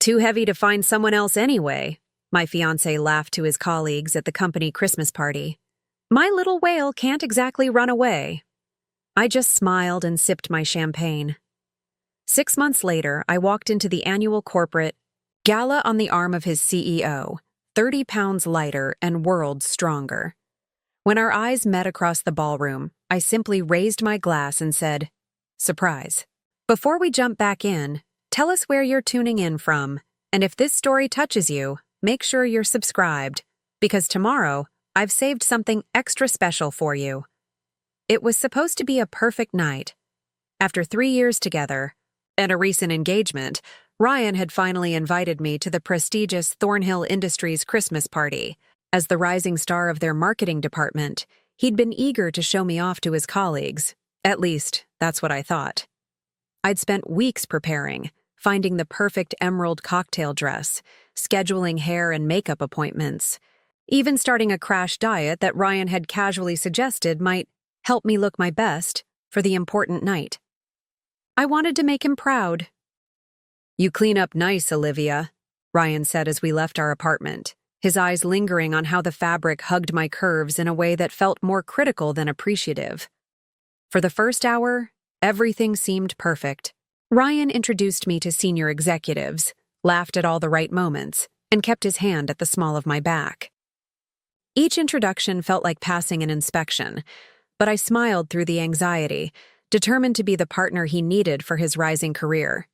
Too heavy to find someone else anyway, my fiancé laughed to his colleagues at the company Christmas party. My little whale can't exactly run away. I just smiled and sipped my champagne. 6 months later, I walked into the annual corporate Gala on the arm of his CEO, 30 pounds lighter and worlds stronger. When our eyes met across the ballroom, I simply raised my glass and said, "Surprise." Before we jump back in, tell us where you're tuning in from, and if this story touches you, make sure you're subscribed, because tomorrow, I've saved something extra special for you. It was supposed to be a perfect night. After 3 years together, and a recent engagement, Ryan had finally invited me to the prestigious Thornhill Industries Christmas party. As the rising star of their marketing department, he'd been eager to show me off to his colleagues. At least, that's what I thought. I'd spent weeks preparing, finding the perfect emerald cocktail dress, scheduling hair and makeup appointments, even starting a crash diet that Ryan had casually suggested might help me look my best for the important night. I wanted to make him proud. "You clean up nice, Olivia," Ryan said as we left our apartment, his eyes lingering on how the fabric hugged my curves in a way that felt more critical than appreciative. For the first hour, everything seemed perfect. Ryan introduced me to senior executives, laughed at all the right moments, and kept his hand at the small of my back. Each introduction felt like passing an inspection, but I smiled through the anxiety, determined to be the partner he needed for his rising career.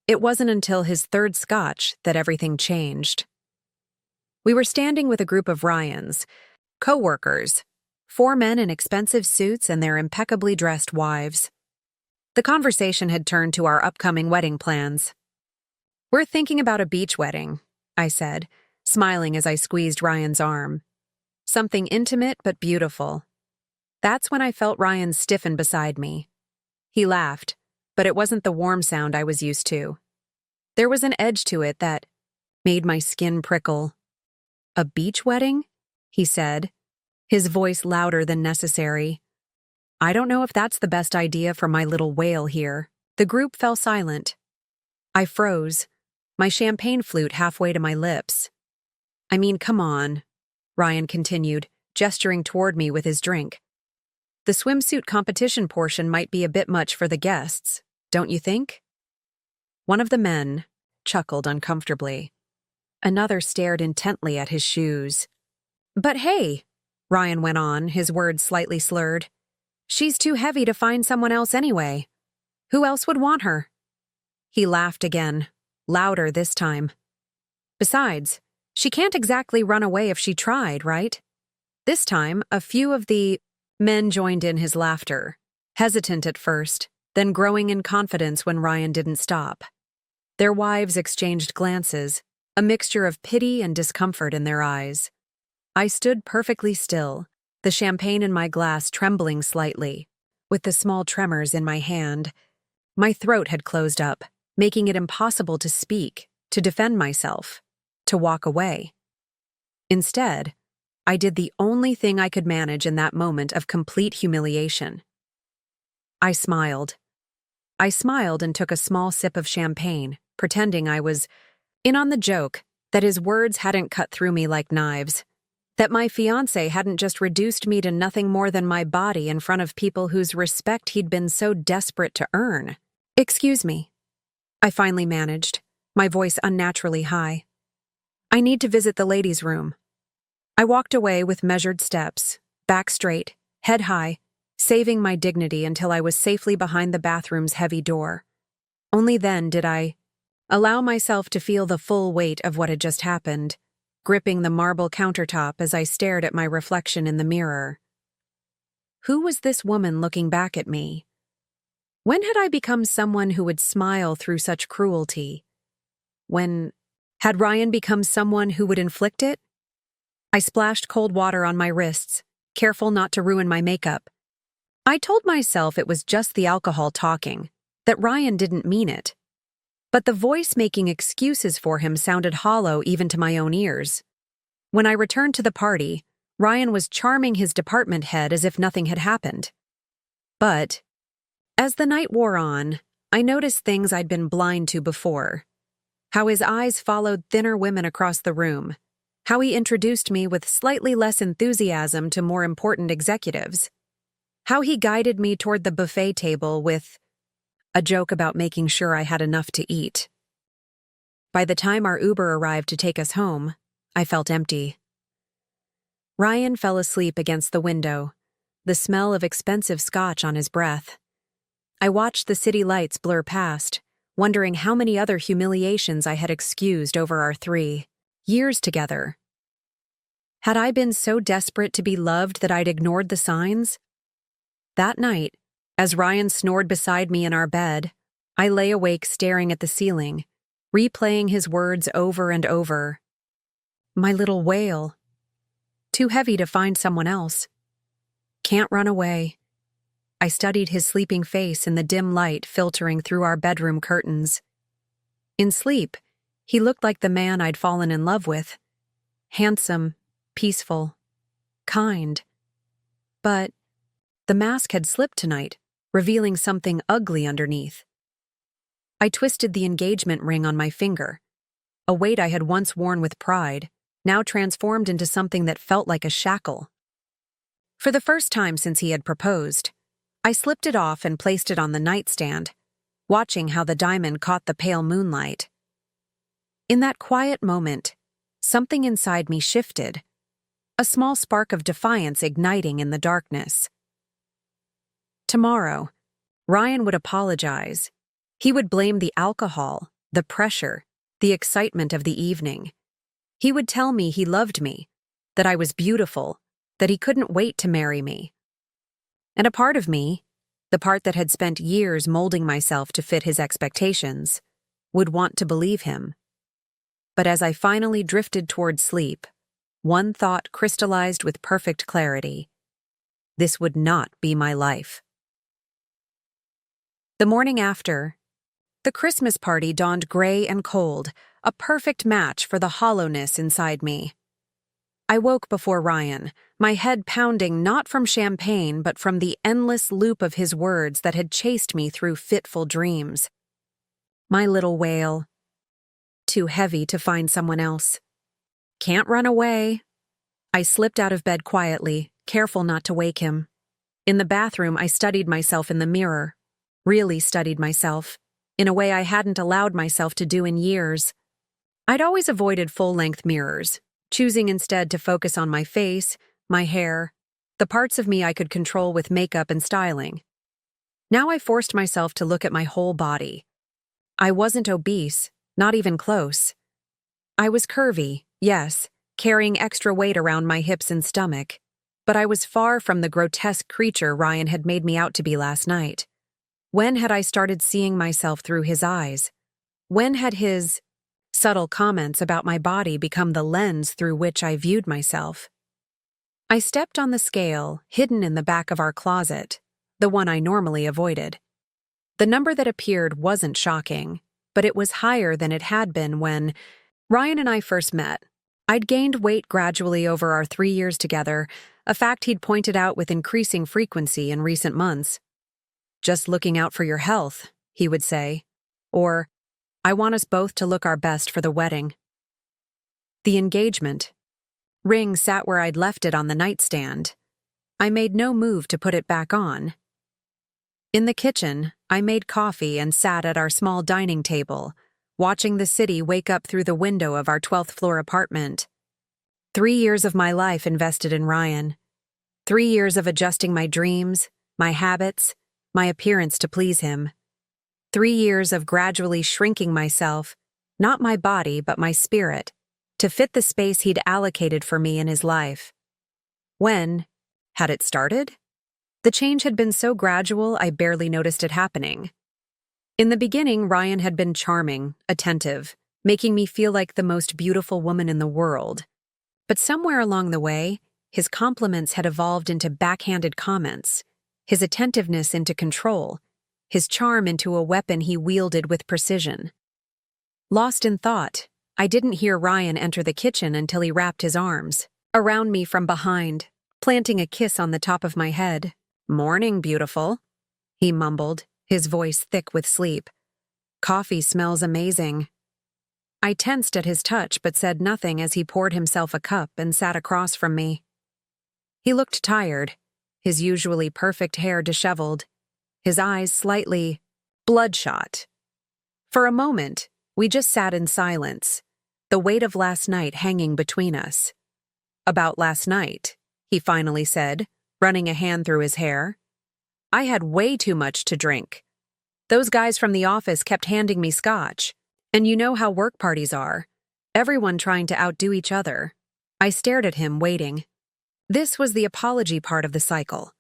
It wasn't until his third scotch that everything changed. We were standing with a group of Ryans, co-workers, 4 men in expensive suits and their impeccably dressed wives. The conversation had turned to our upcoming wedding plans. "We're thinking about a beach wedding," I said, smiling as I squeezed Ryan's arm. "Something intimate but beautiful." That's when I felt Ryan stiffen beside me. He laughed, but it wasn't the warm sound I was used to. There was an edge to it that made my skin prickle. "A beach wedding?" he said, his voice louder than necessary. "I don't know if that's the best idea for my little whale here." The group fell silent. I froze, my champagne flute halfway to my lips. "I mean, come on," Ryan continued, gesturing toward me with his drink. "The swimsuit competition portion might be a bit much for the guests, don't you think?" One of the men chuckled uncomfortably. Another stared intently at his shoes. "But hey," Ryan went on, his words slightly slurred, "she's too heavy to find someone else anyway. Who else would want her?" He laughed again, louder this time. "Besides, she can't exactly run away if she tried, right?" This time, a few of the men joined in his laughter, hesitant at first, then growing in confidence when Ryan didn't stop. Their wives exchanged glances, a mixture of pity and discomfort in their eyes. I stood perfectly still, the champagne in my glass trembling slightly, with the small tremors in my hand. My throat had closed up, making it impossible to speak, to defend myself, to walk away. Instead, I did the only thing I could manage in that moment of complete humiliation. I smiled. And took a small sip of champagne, pretending I was in on the joke, that his words hadn't cut through me like knives, that my fiancé hadn't just reduced me to nothing more than my body in front of people whose respect he'd been so desperate to earn. "Excuse me," I finally managed, my voice unnaturally high. "I need to visit the ladies' room." I walked away with measured steps, back straight, head high, saving my dignity until I was safely behind the bathroom's heavy door. Only then did I allow myself to feel the full weight of what had just happened, gripping the marble countertop as I stared at my reflection in the mirror. Who was this woman looking back at me? When had I become someone who would smile through such cruelty? When had Ryan become someone who would inflict it? I splashed cold water on my wrists, careful not to ruin my makeup. I told myself it was just the alcohol talking, that Ryan didn't mean it. But the voice making excuses for him sounded hollow even to my own ears. When I returned to the party, Ryan was charming his department head as if nothing had happened. But as the night wore on, I noticed things I'd been blind to before. how his eyes followed thinner women across the room, how he introduced me with slightly less enthusiasm to more important executives, how he guided me toward the buffet table with a joke about making sure I had enough to eat. By the time our Uber arrived to take us home, I felt empty. Ryan fell asleep against the window, the smell of expensive scotch on his breath. I watched the city lights blur past, wondering how many other humiliations I had excused over our 3 years together. Had I been so desperate to be loved that I'd ignored the signs? That night, as Ryan snored beside me in our bed, I lay awake staring at the ceiling, replaying his words over and over. My little whale. Too heavy to find someone else. Can't run away. I studied his sleeping face in the dim light filtering through our bedroom curtains. In sleep, he looked like the man I'd fallen in love with. Handsome, peaceful, kind. But the mask had slipped tonight, revealing something ugly underneath. I twisted the engagement ring on my finger, a weight I had once worn with pride, now transformed into something that felt like a shackle. For the first time since he had proposed, I slipped it off and placed it on the nightstand, watching how the diamond caught the pale moonlight. In that quiet moment, something inside me shifted, a small spark of defiance igniting in the darkness. Tomorrow, Ryan would apologize. He would blame the alcohol, the pressure, the excitement of the evening. He would tell me he loved me, that I was beautiful, that he couldn't wait to marry me. And a part of me, the part that had spent years molding myself to fit his expectations, would want to believe him. But as I finally drifted toward sleep, one thought crystallized with perfect clarity. This would not be my life. The morning after, the Christmas party dawned gray and cold, a perfect match for the hollowness inside me. I woke before Ryan, my head pounding not from champagne but from the endless loop of his words that had chased me through fitful dreams. My little whale. Too heavy to find someone else. Can't run away. I slipped out of bed quietly, careful not to wake him. In the bathroom, I studied myself in the mirror. Really studied myself, in a way I hadn't allowed myself to do in years. I'd always avoided full-length mirrors, choosing instead to focus on my face, my hair, the parts of me I could control with makeup and styling. Now I forced myself to look at my whole body. I wasn't obese, not even close. I was curvy, yes, carrying extra weight around my hips and stomach, but I was far from the grotesque creature Ryan had made me out to be last night. When had I started seeing myself through his eyes? When had his subtle comments about my body become the lens through which I viewed myself? I stepped on the scale, hidden in the back of our closet, the one I normally avoided. The number that appeared wasn't shocking, but it was higher than it had been when Ryan and I first met. I'd gained weight gradually over our 3 years together, a fact he'd pointed out with increasing frequency in recent months. Just looking out for your health, he would say. Or, I want us both to look our best for the wedding. The engagement ring sat where I'd left it on the nightstand. I made no move to put it back on. In the kitchen, I made coffee and sat at our small dining table, watching the city wake up through the window of our 12th floor apartment. 3 years of my life invested in Ryan. 3 years of adjusting my dreams, my habits, my appearance to please him. 3 years of gradually shrinking myself, not my body but my spirit, to fit the space he'd allocated for me in his life. When had it started? The change had been so gradual I barely noticed it happening. In the beginning, Ryan had been charming, attentive, making me feel like the most beautiful woman in the world. But somewhere along the way, his compliments had evolved into backhanded comments, his attentiveness into control, his charm into a weapon he wielded with precision. Lost in thought, I didn't hear Ryan enter the kitchen until he wrapped his arms around me from behind, planting a kiss on the top of my head. "Morning, beautiful," he mumbled, his voice thick with sleep. "Coffee smells amazing." I tensed at his touch but said nothing as he poured himself a cup and sat across from me. He looked tired, his usually perfect hair disheveled, his eyes slightly bloodshot. For a moment, we just sat in silence, the weight of last night hanging between us. "About last night," he finally said, running a hand through his hair. "I had way too much to drink. Those guys from the office kept handing me scotch, and you know how work parties are, everyone trying to outdo each other." I stared at him, waiting. This was the apology part of the cycle,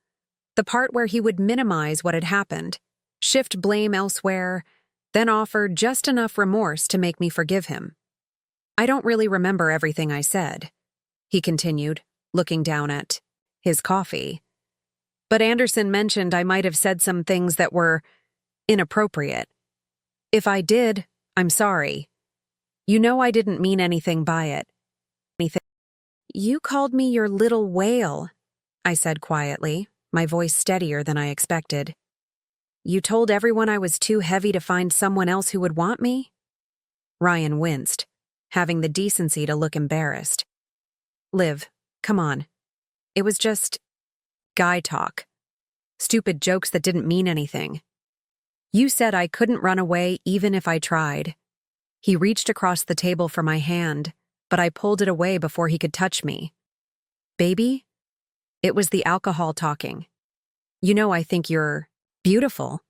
the part where he would minimize what had happened, shift blame elsewhere, then offer just enough remorse to make me forgive him. "I don't really remember everything I said," he continued, looking down at his coffee. "But Anderson mentioned I might have said some things that were inappropriate. If I did, I'm sorry. You know I didn't mean anything by it." "You called me your little whale," I said quietly, my voice steadier than I expected. "You told everyone I was too heavy to find someone else who would want me?" Ryan winced, having the decency to look embarrassed. "Liv, come on. It was just guy talk. Stupid jokes that didn't mean anything. You said I couldn't run away even if I tried." He reached across the table for my hand, but I pulled it away before he could touch me. "Baby?" It was the alcohol talking. "You know I think you're beautiful.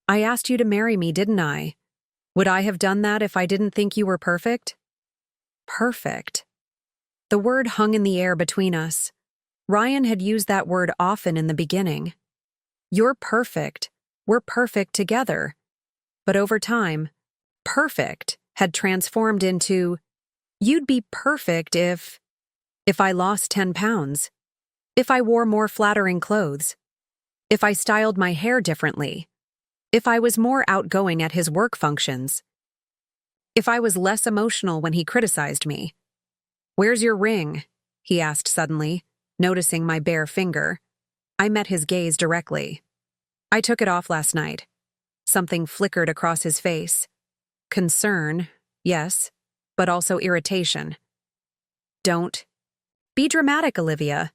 I asked you to marry me, didn't I? Would I have done that if I didn't think you were perfect?" Perfect. The word hung in the air between us. Ryan had used that word often in the beginning. You're perfect. We're perfect together. But over time, perfect had transformed into, you'd be perfect if I lost 10 pounds, if I wore more flattering clothes, if I styled my hair differently, if I was more outgoing at his work functions, if I was less emotional when he criticized me. "Where's your ring?" he asked suddenly, noticing my bare finger. I met his gaze directly. "I took it off last night." Something flickered across his face. Concern, yes, but also irritation. "Don't be dramatic, Olivia.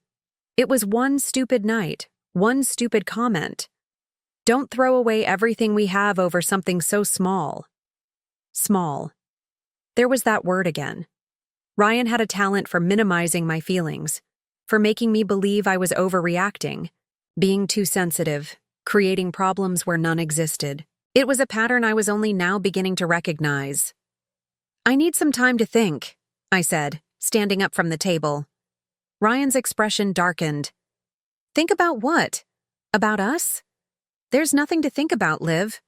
It was one stupid night, one stupid comment. Don't throw away everything we have over something so small." Small. There was that word again. Ryan had a talent for minimizing my feelings, for making me believe I was overreacting, being too sensitive, creating problems where none existed. It was a pattern I was only now beginning to recognize. "I need some time to think," I said, standing up from the table. Ryan's expression darkened. "Think about what? About us? There's nothing to think about, Liv.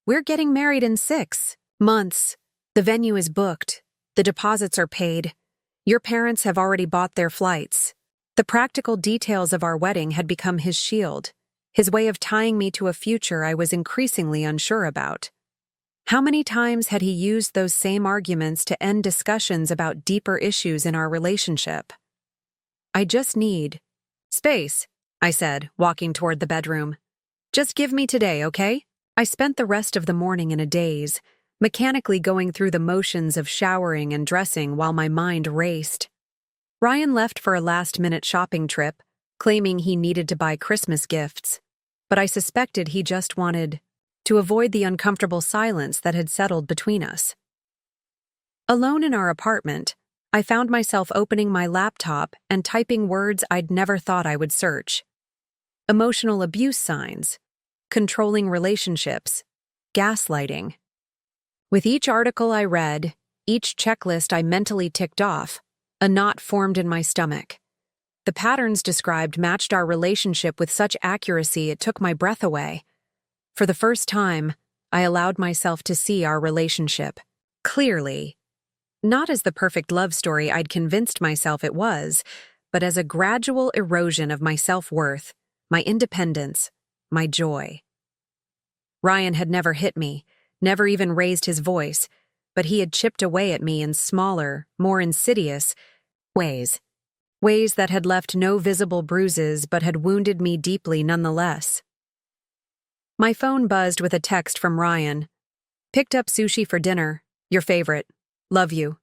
We're getting married in 6 months. The venue is booked. The deposits are paid. Your parents have already bought their flights." The practical details of our wedding had become his shield, his way of tying me to a future I was increasingly unsure about. How many times had he used those same arguments to end discussions about deeper issues in our relationship? "I just need space," I said, walking toward the bedroom. "Just give me today, okay?" I spent the rest of the morning in a daze, mechanically going through the motions of showering and dressing while my mind raced. Ryan left for a last-minute shopping trip, claiming he needed to buy Christmas gifts, but I suspected he just wanted to avoid the uncomfortable silence that had settled between us. Alone in our apartment, I found myself opening my laptop and typing words I'd never thought I would search. Emotional abuse signs, controlling relationships, gaslighting. With each article I read, each checklist I mentally ticked off, a knot formed in my stomach. The patterns described matched our relationship with such accuracy it took my breath away. For the first time, I allowed myself to see our relationship clearly, not as the perfect love story I'd convinced myself it was, but as a gradual erosion of my self-worth, my independence, my joy. Ryan had never hit me, never even raised his voice, but he had chipped away at me in smaller, more insidious ways. Ways that had left no visible bruises but had wounded me deeply nonetheless. My phone buzzed with a text from Ryan. "Picked up sushi for dinner. Your favorite. Love you.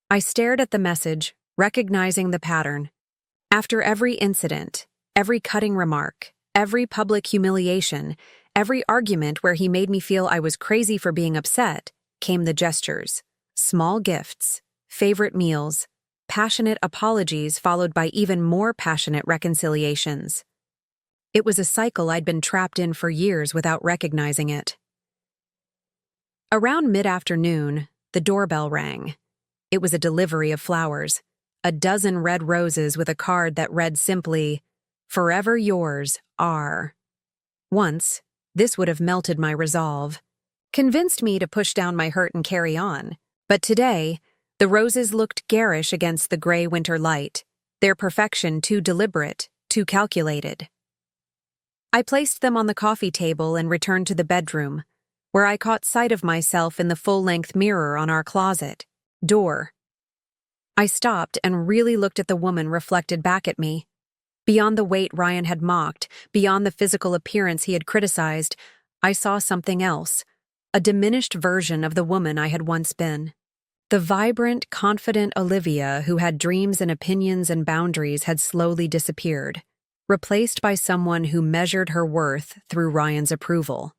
I stared at the message, recognizing the pattern. After every incident, every cutting remark, every public humiliation, every argument where he made me feel I was crazy for being upset, came the gestures. Small gifts, favorite meals, passionate apologies followed by even more passionate reconciliations. It was a cycle I'd been trapped in for years without recognizing it. Around mid-afternoon, the doorbell rang. It was a delivery of flowers, a dozen red roses with a card that read simply, "Forever yours, R." Once, this would have melted my resolve, convinced me to push down my hurt and carry on. But today, the roses looked garish against the gray winter light, their perfection too deliberate, too calculated. I placed them on the coffee table and returned to the bedroom, where I caught sight of myself in the full-length mirror on our closet door. I stopped and really looked at the woman reflected back at me. Beyond the weight Ryan had mocked, beyond the physical appearance he had criticized, I saw something else, a diminished version of the woman I had once been. The vibrant, confident Olivia who had dreams and opinions and boundaries had slowly disappeared, replaced by someone who measured her worth through Ryan's approval.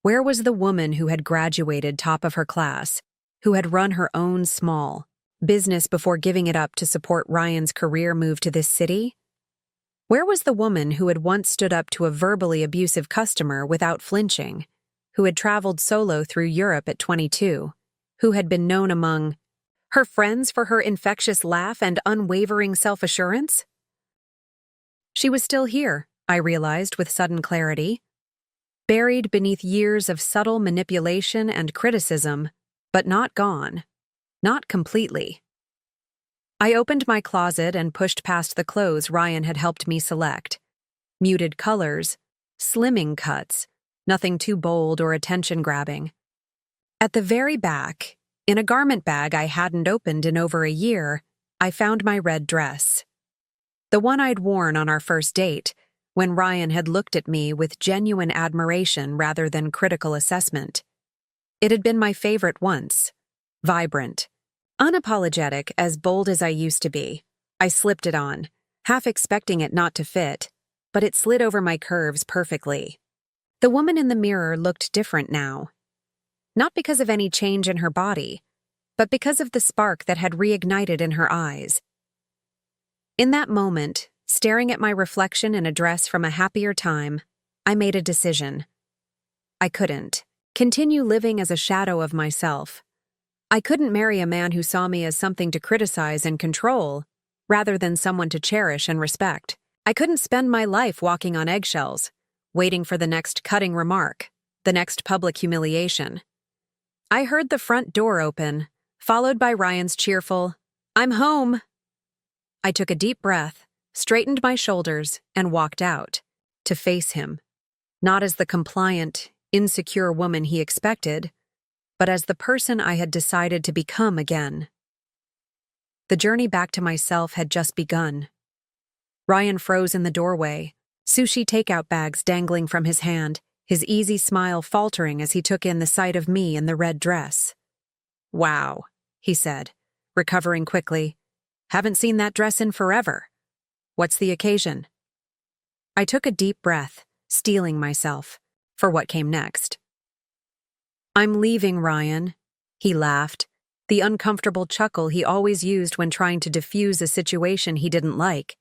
Where was the woman who had graduated top of her class, who had run her own small business before giving it up to support Ryan's career move to this city? Where was the woman who had once stood up to a verbally abusive customer without flinching, who had traveled solo through Europe at 22, who had been known among her friends for her infectious laugh and unwavering self-assurance? She was still here, I realized with sudden clarity, buried beneath years of subtle manipulation and criticism, but not gone. Not completely. I opened my closet and pushed past the clothes Ryan had helped me select. Muted colors, slimming cuts, nothing too bold or attention-grabbing. At the very back, in a garment bag I hadn't opened in over a year, I found my red dress. The one I'd worn on our first date, when Ryan had looked at me with genuine admiration rather than critical assessment. It had been my favorite once. Vibrant. Unapologetic, as bold as I used to be. I slipped it on, half expecting it not to fit, but it slid over my curves perfectly. The woman in the mirror looked different now. Not because of any change in her body, but because of the spark that had reignited in her eyes. In that moment, staring at my reflection in a dress from a happier time, I made a decision. I couldn't continue living as a shadow of myself. I couldn't marry a man who saw me as something to criticize and control, rather than someone to cherish and respect. I couldn't spend my life walking on eggshells, waiting for the next cutting remark, the next public humiliation. I heard the front door open, followed by Ryan's cheerful, "I'm home." I took a deep breath, straightened my shoulders, and walked out, to face him, not as the compliant, insecure woman he expected, but as the person I had decided to become again. The journey back to myself had just begun. Ryan froze in the doorway, sushi takeout bags dangling from his hand, his easy smile faltering as he took in the sight of me in the red dress. "Wow," he said, recovering quickly. "Haven't seen that dress in forever. What's the occasion?" I took a deep breath, steeling myself for what came next. "I'm leaving, Ryan," he laughed, the uncomfortable chuckle he always used when trying to diffuse a situation he didn't like.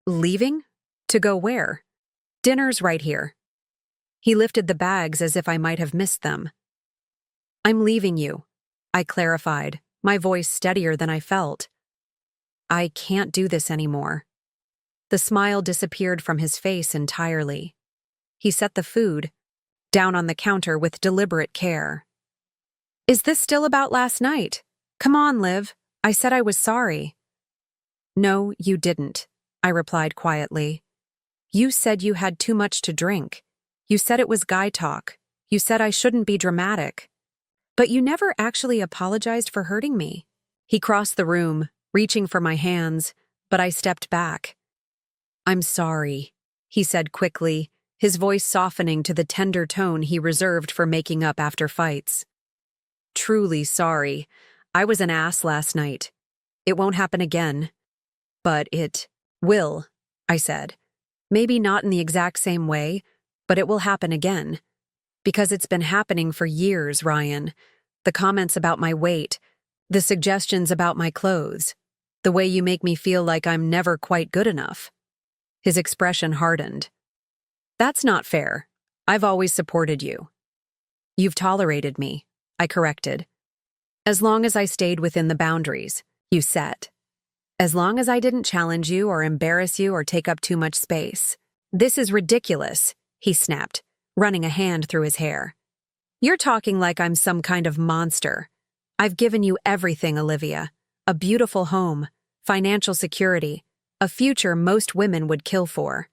"Leaving? To go where?" "Dinner's right here." He lifted the bags as if I might have missed them. "I'm leaving you," I clarified, my voice steadier than I felt. "I can't do this anymore." The smile disappeared from his face entirely. He set the food down on the counter with deliberate care. "Is this still about last night? Come on, Liv. I said I was sorry." "No, you didn't," I replied quietly. "You said you had too much to drink. You said it was guy talk. You said I shouldn't be dramatic. But you never actually apologized for hurting me." He crossed the room, reaching for my hands, but I stepped back. "I'm sorry," he said quickly, his voice softening to the tender tone he reserved for making up after fights. truly sorry. I was an ass last night. It won't happen again. But it will, I said. Maybe not in the exact same way, but it will happen again. Because it's been happening for years, Ryan. The comments about my weight, the suggestions about my clothes, the way you make me feel like I'm never quite good enough. His expression hardened. That's not fair. I've always supported you. You've tolerated me, I corrected. As long as I stayed within the boundaries you set. As long as I didn't challenge you or embarrass you or take up too much space. This is ridiculous, he snapped, running a hand through his hair. You're talking like I'm some kind of monster. I've given you everything, Olivia. A beautiful home, financial security, a future most women would kill for.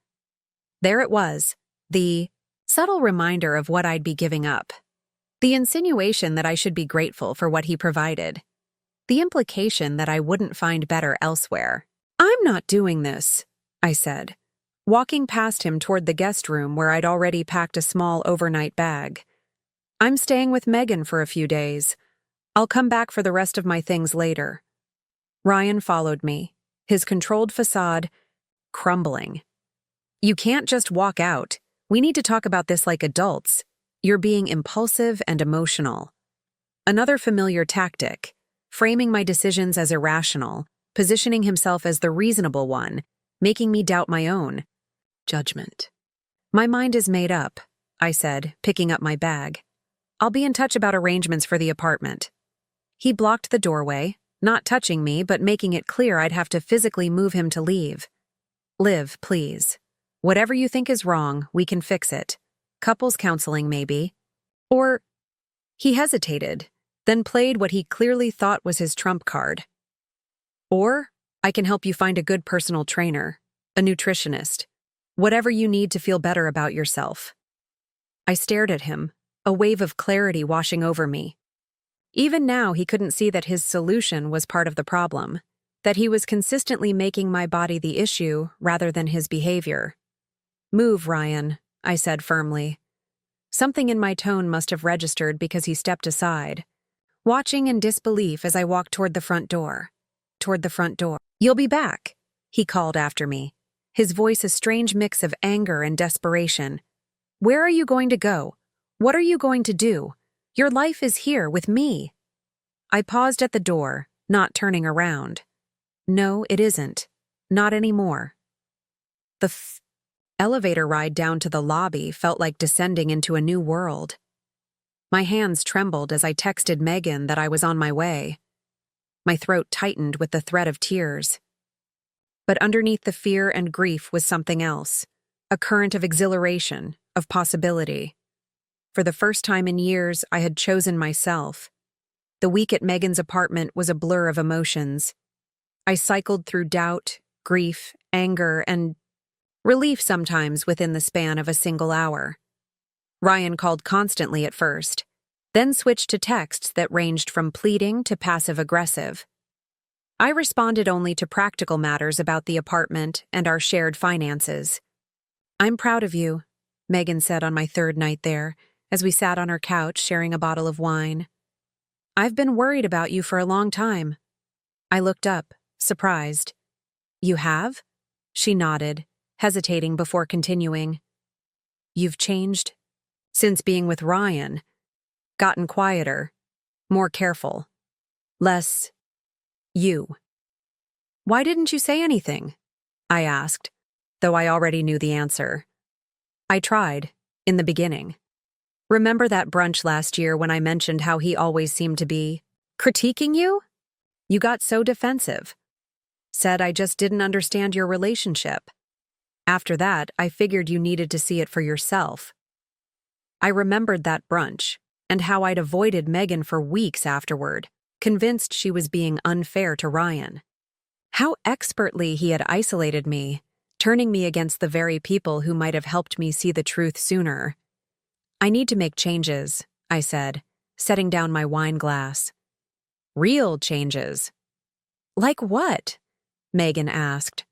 There it was, the subtle reminder of what I'd be giving up. The insinuation that I should be grateful for what he provided. The implication that I wouldn't find better elsewhere. I'm not doing this, I said, walking past him toward the guest room where I'd already packed a small overnight bag. I'm staying with Megan for a few days. I'll come back for the rest of my things later. Ryan followed me, his controlled facade crumbling. You can't just walk out. We need to talk about this like adults. You're being impulsive and emotional. Another familiar tactic, framing my decisions as irrational, positioning himself as the reasonable one, making me doubt my own judgment. My mind is made up, I said, picking up my bag. I'll be in touch about arrangements for the apartment. He blocked the doorway, not touching me, but making it clear I'd have to physically move him to leave. Liv, please. Whatever you think is wrong, we can fix it. Couples counseling, maybe. Or, he hesitated, then played what he clearly thought was his trump card. Or, I can help you find a good personal trainer, a nutritionist, whatever you need to feel better about yourself. I stared at him, a wave of clarity washing over me. Even now, he couldn't see that his solution was part of the problem, that he was consistently making my body the issue rather than his behavior. Move, Ryan, I said firmly. Something in my tone must have registered because he stepped aside, watching in disbelief as I walked toward the front door. You'll be back, he called after me, his voice a strange mix of anger and desperation. Where are you going to go? What are you going to do? Your life is here with me. I paused at the door, not turning around. No, it isn't. Not anymore. The elevator ride down to the lobby felt like descending into a new world. My hands trembled as I texted Megan that I was on my way. My throat tightened with the threat of tears. But underneath the fear and grief was something else, a current of exhilaration, of possibility. For the first time in years, I had chosen myself. The week at Megan's apartment was a blur of emotions. I cycled through doubt, grief, anger, and relief sometimes within the span of a single hour. Ryan called constantly at first, then switched to texts that ranged from pleading to passive-aggressive. I responded only to practical matters about the apartment and our shared finances. I'm proud of you, Megan said on my third night there, as we sat on her couch sharing a bottle of wine. I've been worried about you for a long time. I looked up, surprised. You have? She nodded, hesitating before continuing. You've changed? Since being with Ryan. Gotten quieter. More careful. Less you. Why didn't you say anything? I asked, though I already knew the answer. I tried, in the beginning. Remember that brunch last year when I mentioned how he always seemed to be critiquing you? You got so defensive. Said I just didn't understand your relationship. After that, I figured you needed to see it for yourself. I remembered that brunch, and how I'd avoided Megan for weeks afterward, convinced she was being unfair to Ryan. How expertly he had isolated me, turning me against the very people who might have helped me see the truth sooner. I need to make changes, I said, setting down my wine glass. Real changes. Like what? Megan asked.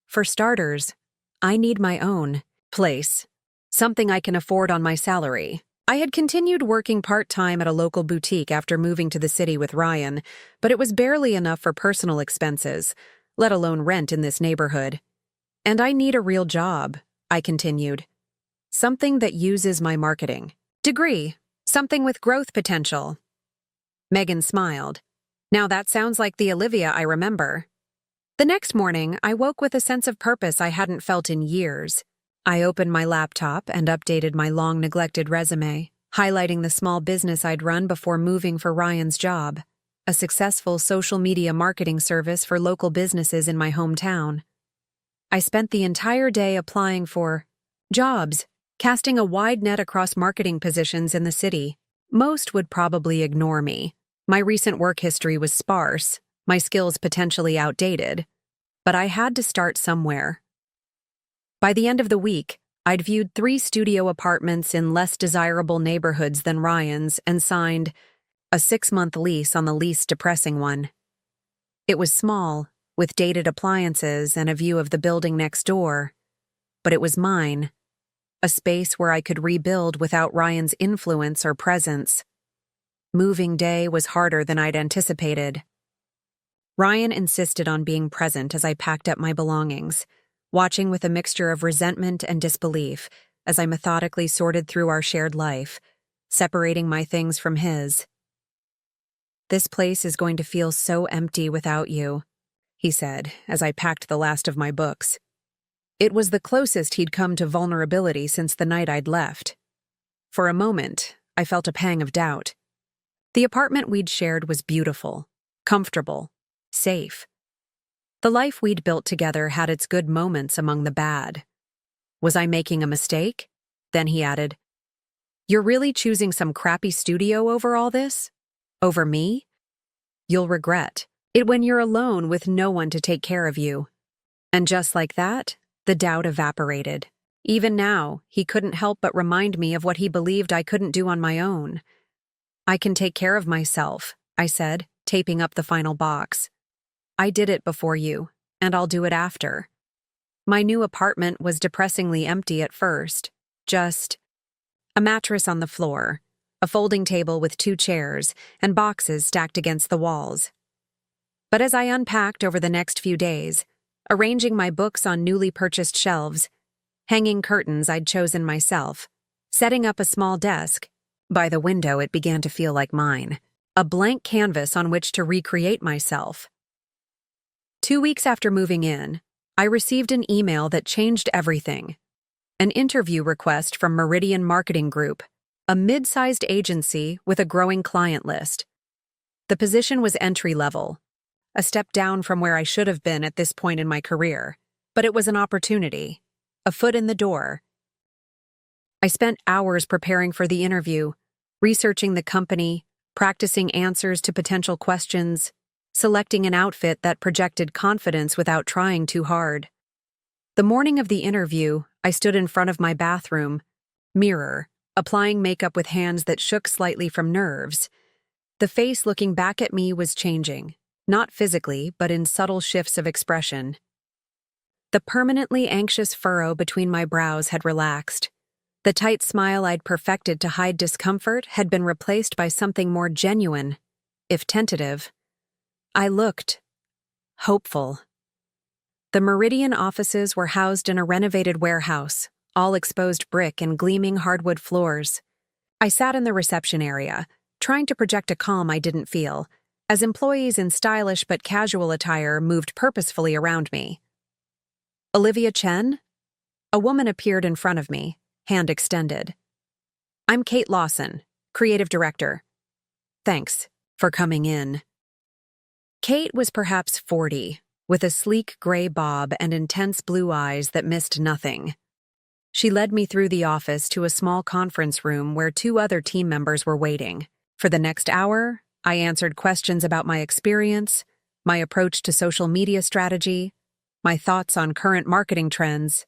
For starters, I need my own place, something I can afford on my salary. I had continued working part-time at a local boutique after moving to the city with Ryan, but it was barely enough for personal expenses, let alone rent in this neighborhood. And I need a real job, I continued. Something that uses my marketing degree, something with growth potential. Megan smiled. Now that sounds like the Olivia I remember. The next morning, I woke with a sense of purpose I hadn't felt in years. I opened my laptop and updated my long-neglected resume, highlighting the small business I'd run before moving for Ryan's job, a successful social media marketing service for local businesses in my hometown. I spent the entire day applying for jobs, casting a wide net across marketing positions in the city. Most would probably ignore me. My recent work history was sparse, my skills potentially outdated, but I had to start somewhere. By the end of the week, I'd viewed 3 studio apartments in less desirable neighborhoods than Ryan's and signed a 6-month lease on the least depressing one. It was small, with dated appliances and a view of the building next door, but it was mine, a space where I could rebuild without Ryan's influence or presence. Moving day was harder than I'd anticipated. Ryan insisted on being present as I packed up my belongings, watching with a mixture of resentment and disbelief as I methodically sorted through our shared life, separating my things from his. "This place is going to feel so empty without you," he said as I packed the last of my books. It was the closest he'd come to vulnerability since the night I'd left. For a moment, I felt a pang of doubt. The apartment we'd shared was beautiful, comfortable, safe. The life we'd built together had its good moments among the bad. Was I making a mistake? Then he added, "You're really choosing some crappy studio over all this? Over me? You'll regret it when you're alone with no one to take care of you." And just like that, the doubt evaporated. Even now, he couldn't help but remind me of what he believed I couldn't do on my own. "I can take care of myself," I said, taping up the final box. "I did it before you, and I'll do it after." My new apartment was depressingly empty at first. Just a mattress on the floor, a folding table with 2 chairs, and boxes stacked against the walls. But as I unpacked over the next few days, arranging my books on newly purchased shelves, hanging curtains I'd chosen myself, setting up a small desk, by the window it began to feel like mine, a blank canvas on which to recreate myself. 2 weeks after moving in, I received an email that changed everything. An interview request from Meridian Marketing Group, a mid-sized agency with a growing client list. The position was entry-level, a step down from where I should have been at this point in my career, but it was an opportunity, a foot in the door. I spent hours preparing for the interview, researching the company, practicing answers to potential questions, selecting an outfit that projected confidence without trying too hard. The morning of the interview, I stood in front of my bathroom mirror, applying makeup with hands that shook slightly from nerves. The face looking back at me was changing, not physically, but in subtle shifts of expression. The permanently anxious furrow between my brows had relaxed. The tight smile I'd perfected to hide discomfort had been replaced by something more genuine, if tentative. I looked hopeful. The Meridian offices were housed in a renovated warehouse, all exposed brick and gleaming hardwood floors. I sat in the reception area, trying to project a calm I didn't feel, as employees in stylish but casual attire moved purposefully around me. "Olivia Chen?" A woman appeared in front of me, hand extended. "I'm Kate Lawson, creative director. Thanks for coming in." Kate was perhaps 40, with a sleek gray bob and intense blue eyes that missed nothing. She led me through the office to a small conference room where 2 other team members were waiting. For the next hour, I answered questions about my experience, my approach to social media strategy, my thoughts on current marketing trends.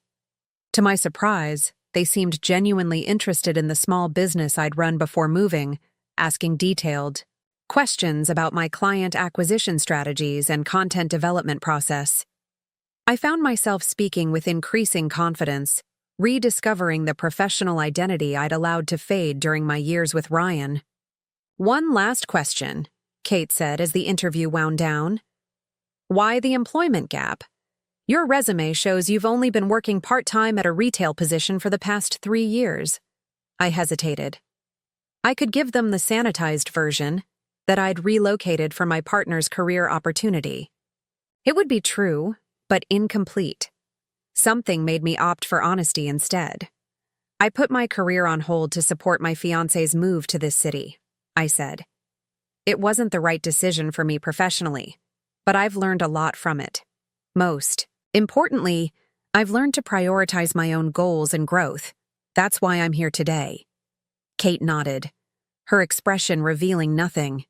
To my surprise, they seemed genuinely interested in the small business I'd run before moving, asking detailed questions about my client acquisition strategies and content development process. I found myself speaking with increasing confidence, rediscovering the professional identity I'd allowed to fade during my years with Ryan. "One last question," Kate said as the interview wound down. "Why the employment gap? Your resume shows you've only been working part-time at a retail position for the past 3 years." I hesitated. I could give them the sanitized version, that I'd relocated for my partner's career opportunity. It would be true, but incomplete. Something made me opt for honesty instead. "I put my career on hold to support my fiancé's move to this city," I said. "It wasn't the right decision for me professionally, but I've learned a lot from it. Most importantly, I've learned to prioritize my own goals and growth. That's why I'm here today." Kate nodded, her expression revealing nothing.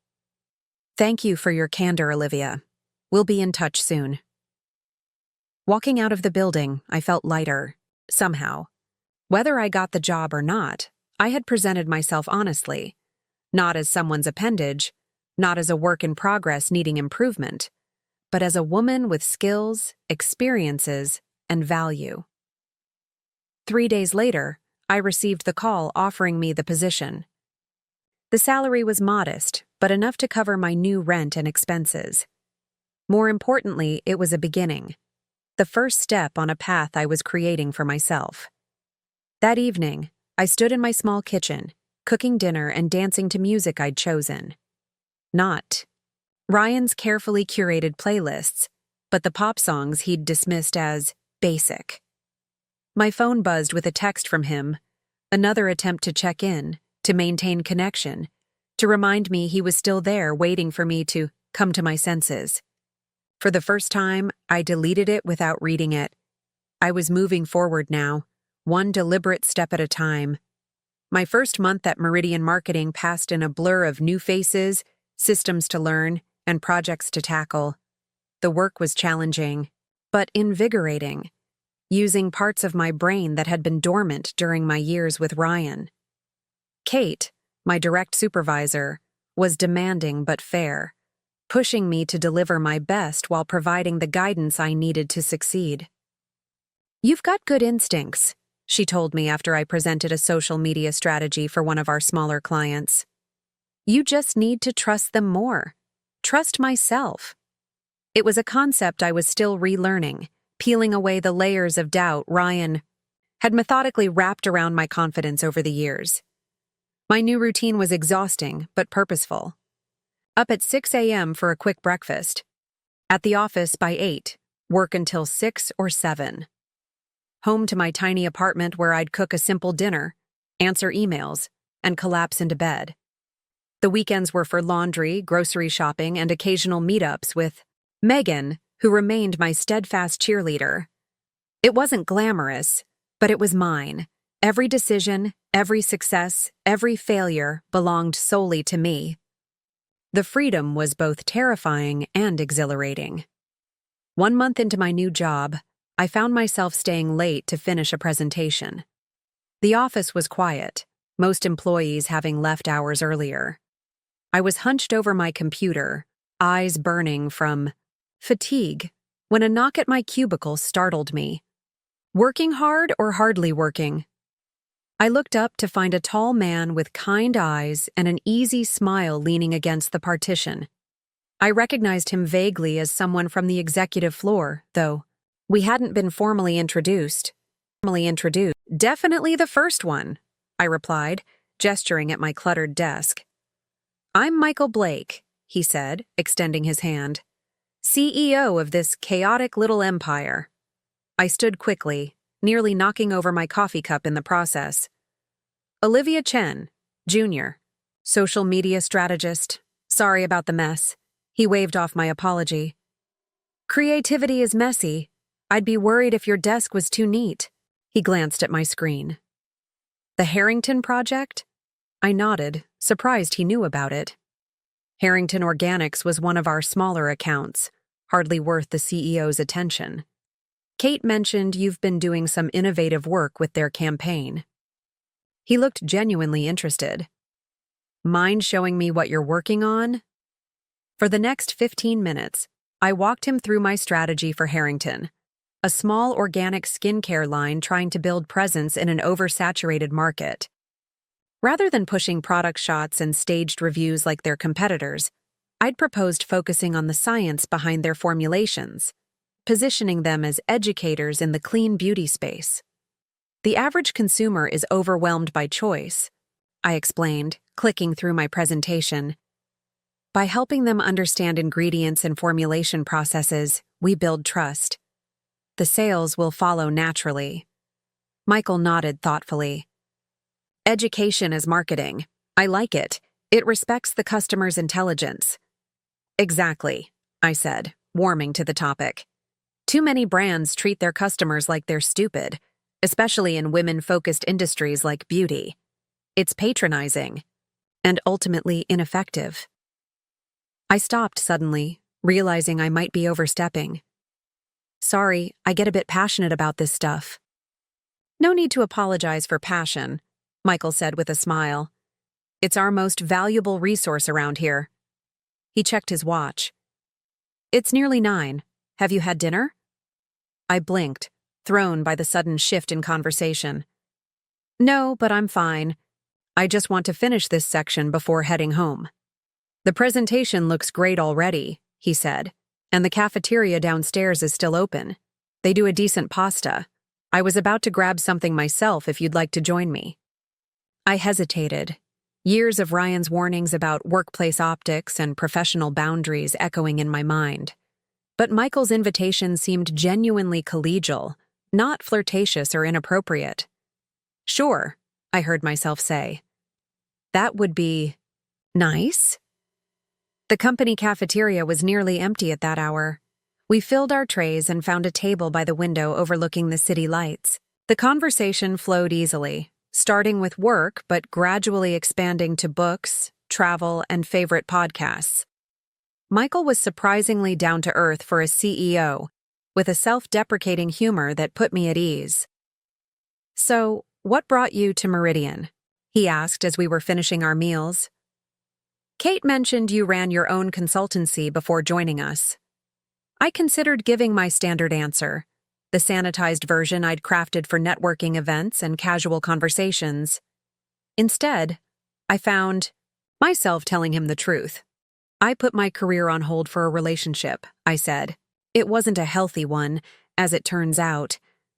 "Thank you for your candor, Olivia. We'll be in touch soon." Walking out of the building, I felt lighter, somehow. Whether I got the job or not, I had presented myself honestly, not as someone's appendage, not as a work in progress needing improvement, but as a woman with skills, experiences, and value. 3 days later, I received the call offering me the position. The salary was modest, but enough to cover my new rent and expenses. More importantly, it was a beginning, the first step on a path I was creating for myself. That evening, I stood in my small kitchen, cooking dinner and dancing to music I'd chosen. Not Ryan's carefully curated playlists, but the pop songs he'd dismissed as basic. My phone buzzed with a text from him, another attempt to check in, to maintain connection, to remind me he was still there waiting for me to come to my senses. For the first time, I deleted it without reading it. I was moving forward now, one deliberate step at a time. My first month at Meridian Marketing passed in a blur of new faces, systems to learn, and projects to tackle. The work was challenging, but invigorating, using parts of my brain that had been dormant during my years with Ryan. Kate, my direct supervisor, was demanding but fair, pushing me to deliver my best while providing the guidance I needed to succeed. "You've got good instincts," she told me after I presented a social media strategy for one of our smaller clients. "You just need to trust them more. Trust myself." It was a concept I was still relearning, peeling away the layers of doubt Ryan had methodically wrapped around my confidence over the years. My new routine was exhausting but purposeful. Up at 6 a.m. for a quick breakfast. At the office by 8, work until 6 or 7. Home to my tiny apartment where I'd cook a simple dinner, answer emails, and collapse into bed. The weekends were for laundry, grocery shopping, and occasional meetups with Megan, who remained my steadfast cheerleader. It wasn't glamorous, but it was mine. Every decision, every success, every failure belonged solely to me. The freedom was both terrifying and exhilarating. 1 month into my new job, I found myself staying late to finish a presentation. The office was quiet, most employees having left hours earlier. I was hunched over my computer, eyes burning from fatigue, when a knock at my cubicle startled me. Working hard or hardly working? I looked up to find a tall man with kind eyes and an easy smile leaning against the partition. I recognized him vaguely as someone from the executive floor, though we hadn't been formally introduced. "Definitely the first one," I replied, gesturing at my cluttered desk. "I'm Michael Blake," he said, extending his hand. "CEO of this chaotic little empire." I stood quickly, nearly knocking over my coffee cup in the process. "Olivia Chen, Jr., social media strategist. Sorry about the mess." He waved off my apology. "Creativity is messy. I'd be worried if your desk was too neat." He glanced at my screen. "The Harrington Project?" I nodded, surprised he knew about it. Harrington Organics was one of our smaller accounts, hardly worth the CEO's attention. "Kate mentioned you've been doing some innovative work with their campaign." He looked genuinely interested. "Mind showing me what you're working on?" For the next 15 minutes, I walked him through my strategy for Harrington, a small organic skincare line trying to build presence in an oversaturated market. Rather than pushing product shots and staged reviews like their competitors, I'd proposed focusing on the science behind their formulations, positioning them as educators in the clean beauty space. The average consumer is overwhelmed by choice, I explained, clicking through my presentation. By helping them understand ingredients and formulation processes, we build trust. The sales will follow naturally. Michael nodded thoughtfully. Education as marketing. I like it. It respects the customer's intelligence. Exactly, I said, warming to the topic. Too many brands treat their customers like they're stupid, especially in women-focused industries like beauty. It's patronizing and ultimately ineffective. I stopped suddenly, realizing I might be overstepping. Sorry, I get a bit passionate about this stuff. No need to apologize for passion, Michael said with a smile. It's our most valuable resource around here. He checked his watch. It's nearly 9. Have you had dinner? I blinked, thrown by the sudden shift in conversation. No, but I'm fine. I just want to finish this section before heading home. The presentation looks great already, he said, and the cafeteria downstairs is still open. They do a decent pasta. I was about to grab something myself if you'd like to join me. I hesitated, years of Ryan's warnings about workplace optics and professional boundaries echoing in my mind. But Michael's invitation seemed genuinely collegial, not flirtatious or inappropriate. Sure, I heard myself say. That would be nice. The company cafeteria was nearly empty at that hour. We filled our trays and found a table by the window overlooking the city lights. The conversation flowed easily, starting with work but gradually expanding to books, travel, and favorite podcasts. Michael was surprisingly down-to-earth for a CEO, with a self-deprecating humor that put me at ease. So, what brought you to Meridian? He asked as we were finishing our meals. Kate mentioned you ran your own consultancy before joining us. I considered giving my standard answer, the sanitized version I'd crafted for networking events and casual conversations. Instead, I found myself telling him the truth. I put my career on hold for a relationship, I said. It wasn't a healthy one, as it turns out.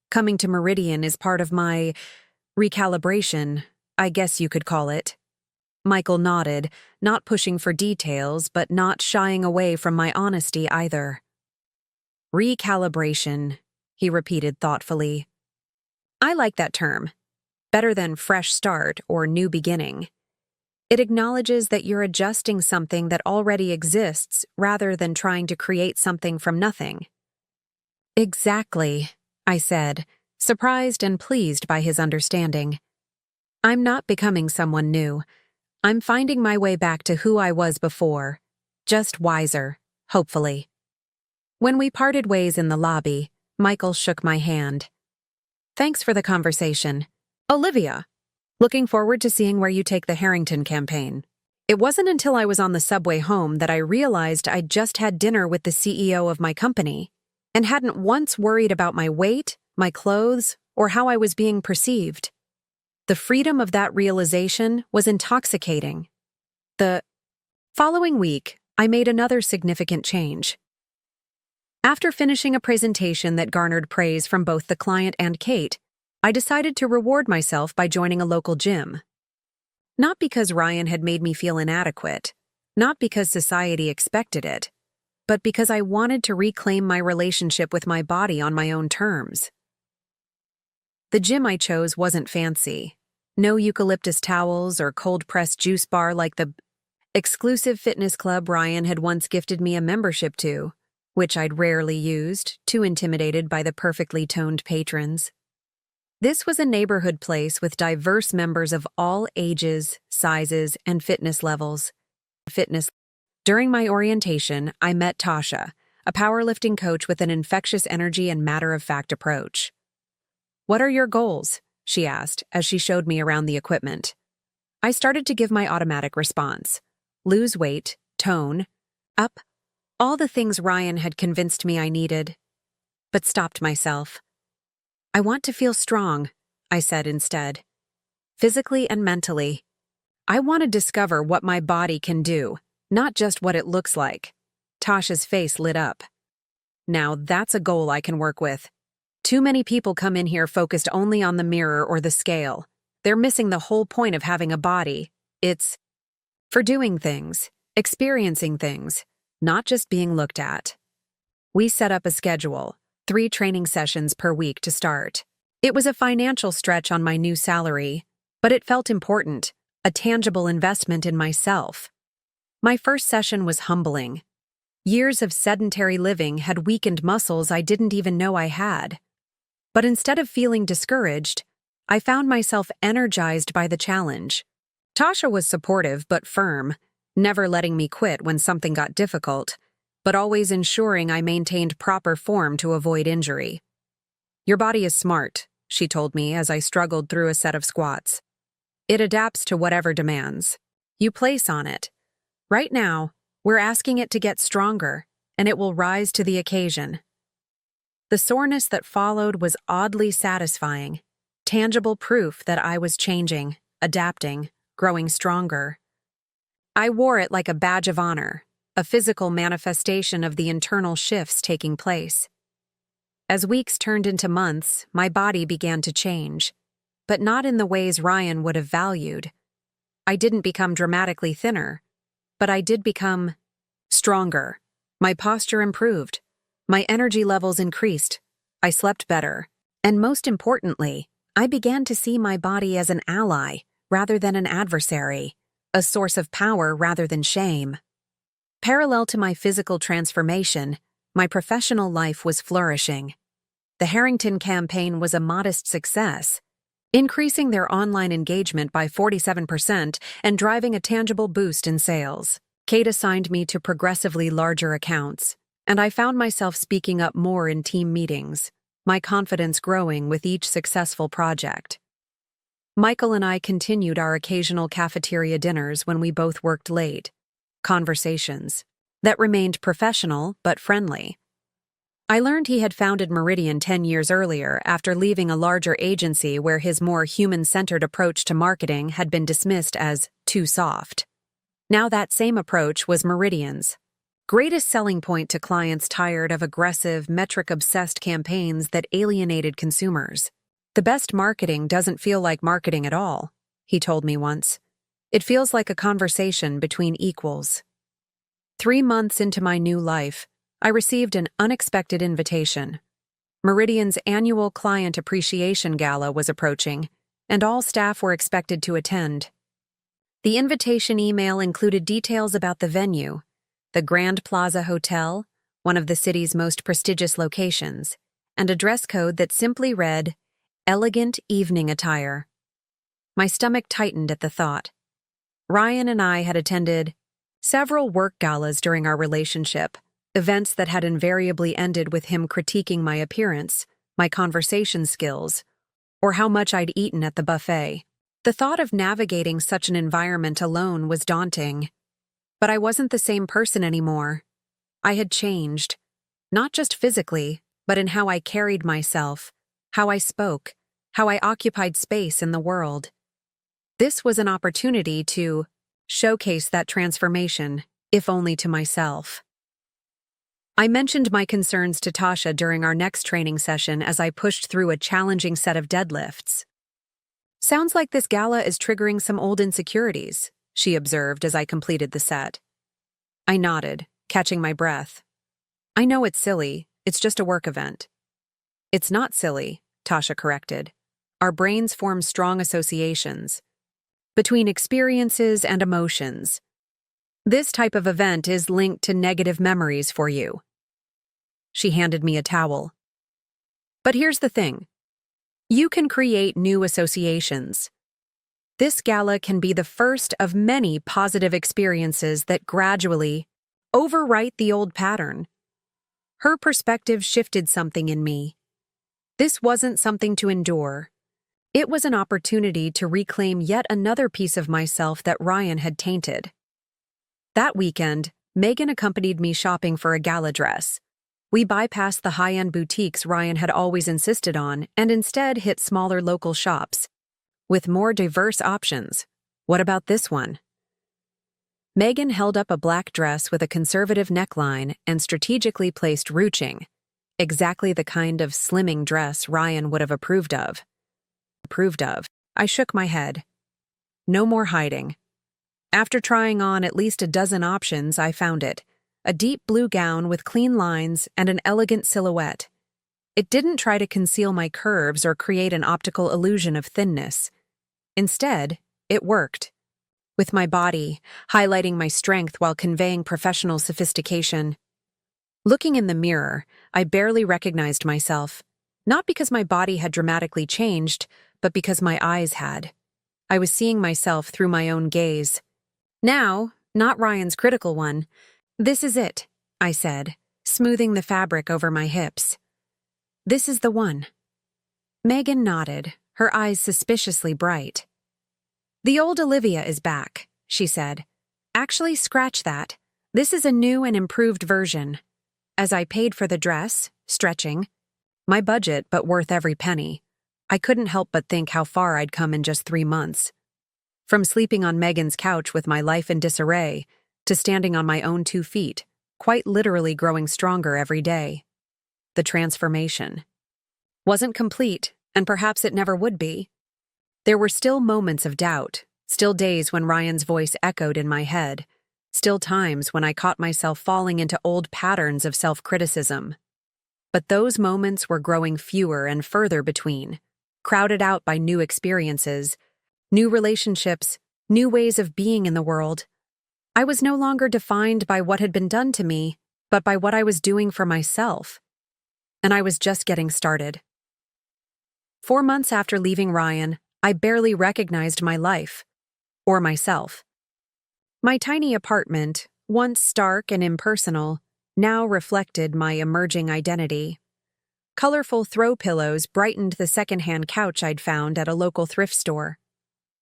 Coming to Meridian is part of my recalibration, I guess you could call it. Michael nodded, not pushing for details, but not shying away from my honesty either. Recalibration, he repeated thoughtfully. I like that term. Better than fresh start or new beginning. It acknowledges that you're adjusting something that already exists rather than trying to create something from nothing. Exactly, I said, surprised and pleased by his understanding. I'm not becoming someone new. I'm finding my way back to who I was before, just wiser, hopefully. When we parted ways in the lobby, Michael shook my hand. Thanks for the conversation. Olivia, looking forward to seeing where you take the Harrington campaign. It wasn't until I was on the subway home that I realized I'd just had dinner with the CEO of my company and hadn't once worried about my weight, my clothes, or how I was being perceived. The freedom of that realization was intoxicating. The following week, I made another significant change. After finishing a presentation that garnered praise from both the client and Kate, I decided to reward myself by joining a local gym. Not because Ryan had made me feel inadequate, not because society expected it, but because I wanted to reclaim my relationship with my body on my own terms. The gym I chose wasn't fancy. No eucalyptus towels or cold-pressed juice bar like the exclusive fitness club Ryan had once gifted me a membership to, which I'd rarely used, too intimidated by the perfectly toned patrons. This was a neighborhood place with diverse members of all ages, sizes, and fitness levels. During my orientation, I met Tasha, a powerlifting coach with an infectious energy and matter-of-fact approach. "What are your goals?" she asked as she showed me around the equipment. I started to give my automatic response. Lose weight, tone, up, all the things Ryan had convinced me I needed. but stopped myself. I want to feel strong, I said instead. Physically and mentally. I want to discover what my body can do, not just what it looks like. Tasha's face lit up. Now that's a goal I can work with. Too many people come in here focused only on the mirror or the scale. They're missing the whole point of having a body. It's for doing things, experiencing things, not just being looked at. We set up a schedule, 3 training sessions per week to start. It was a financial stretch on my new salary, but it felt important, a tangible investment in myself. My first session was humbling. Years of sedentary living had weakened muscles I didn't even know I had. But instead of feeling discouraged, I found myself energized by the challenge. Tasha was supportive but firm, never letting me quit when something got difficult, but always ensuring I maintained proper form to avoid injury. "Your body is smart," she told me as I struggled through a set of squats. "It adapts to whatever demands you place on it. Right now, we're asking it to get stronger, and it will rise to the occasion." The soreness that followed was oddly satisfying, tangible proof that I was changing, adapting, growing stronger. I wore it like a badge of honor, a physical manifestation of the internal shifts taking place. As weeks turned into months, my body began to change, but not in the ways Ryan would have valued. I didn't become dramatically thinner, but I did become stronger. My posture improved. My energy levels increased. I slept better. And most importantly, I began to see my body as an ally rather than an adversary, a source of power rather than shame. Parallel to my physical transformation, my professional life was flourishing. The Harrington campaign was a modest success, increasing their online engagement by 47% and driving a tangible boost in sales. Kate assigned me to progressively larger accounts, and I found myself speaking up more in team meetings, my confidence growing with each successful project. Michael and I continued our occasional cafeteria dinners when we both worked late, conversations that remained professional but friendly. I learned he had founded Meridian 10 years earlier after leaving a larger agency where his more human-centered approach to marketing had been dismissed as too soft. Now that same approach was Meridian's greatest selling point to clients tired of aggressive, metric-obsessed campaigns that alienated consumers. "The best marketing doesn't feel like marketing at all," he told me once. "It feels like a conversation between equals." 3 months into my new life, I received an unexpected invitation. Meridian's annual Client Appreciation Gala was approaching, and all staff were expected to attend. The invitation email included details about the venue, the Grand Plaza Hotel, one of the city's most prestigious locations, and a dress code that simply read, "Elegant Evening Attire." My stomach tightened at the thought. Ryan and I had attended several work galas during our relationship, events that had invariably ended with him critiquing my appearance, my conversation skills, or how much I'd eaten at the buffet. The thought of navigating such an environment alone was daunting. But I wasn't the same person anymore. I had changed, not just physically, but in how I carried myself, how I spoke, how I occupied space in the world. This was an opportunity to showcase that transformation, if only to myself. I mentioned my concerns to Tasha during our next training session as I pushed through a challenging set of deadlifts. "Sounds like this gala is triggering some old insecurities," she observed as I completed the set. I nodded, catching my breath. "I know it's silly, it's just a work event." "It's not silly," Tasha corrected. "Our brains form strong associations between experiences and emotions. This type of event is linked to negative memories for you." She handed me a towel. "But here's the thing. You can create new associations. This gala can be the first of many positive experiences that gradually overwrite the old pattern." Her perspective shifted something in me. This wasn't something to endure. It was an opportunity to reclaim yet another piece of myself that Ryan had tainted. That weekend, Megan accompanied me shopping for a gala dress. We bypassed the high-end boutiques Ryan had always insisted on and instead hit smaller local shops with more diverse options. What about this one? Megan held up a black dress with a conservative neckline and strategically placed ruching, exactly the kind of slimming dress Ryan would have approved of. I shook my head. No more hiding. After trying on at least a dozen options, I found it. A deep blue gown with clean lines and an elegant silhouette. It didn't try to conceal my curves or create an optical illusion of thinness. Instead, it worked. With my body, highlighting my strength while conveying professional sophistication. Looking in the mirror, I barely recognized myself, not because my body had dramatically changed, but because my eyes had. I was seeing myself through my own gaze. Now, not Ryan's critical one. "This is it," I said, smoothing the fabric over my hips. "This is the one." Megan nodded, her eyes suspiciously bright. "The old Olivia is back," she said. "Actually, scratch that. This is a new and improved version." As I paid for the dress, stretching, my budget but worth every penny, I couldn't help but think how far I'd come in just 3 months. From sleeping on Megan's couch with my life in disarray, to standing on my own 2 feet, quite literally growing stronger every day. The transformation wasn't complete, and perhaps it never would be. There were still moments of doubt, still days when Ryan's voice echoed in my head, still times when I caught myself falling into old patterns of self-criticism. But those moments were growing fewer and further between, crowded out by new experiences, new relationships, new ways of being in the world. I was no longer defined by what had been done to me, but by what I was doing for myself. And I was just getting started. 4 months after leaving Ryan, I barely recognized my life, or myself. My tiny apartment, once stark and impersonal, now reflected my emerging identity. Colorful throw pillows brightened the secondhand couch I'd found at a local thrift store.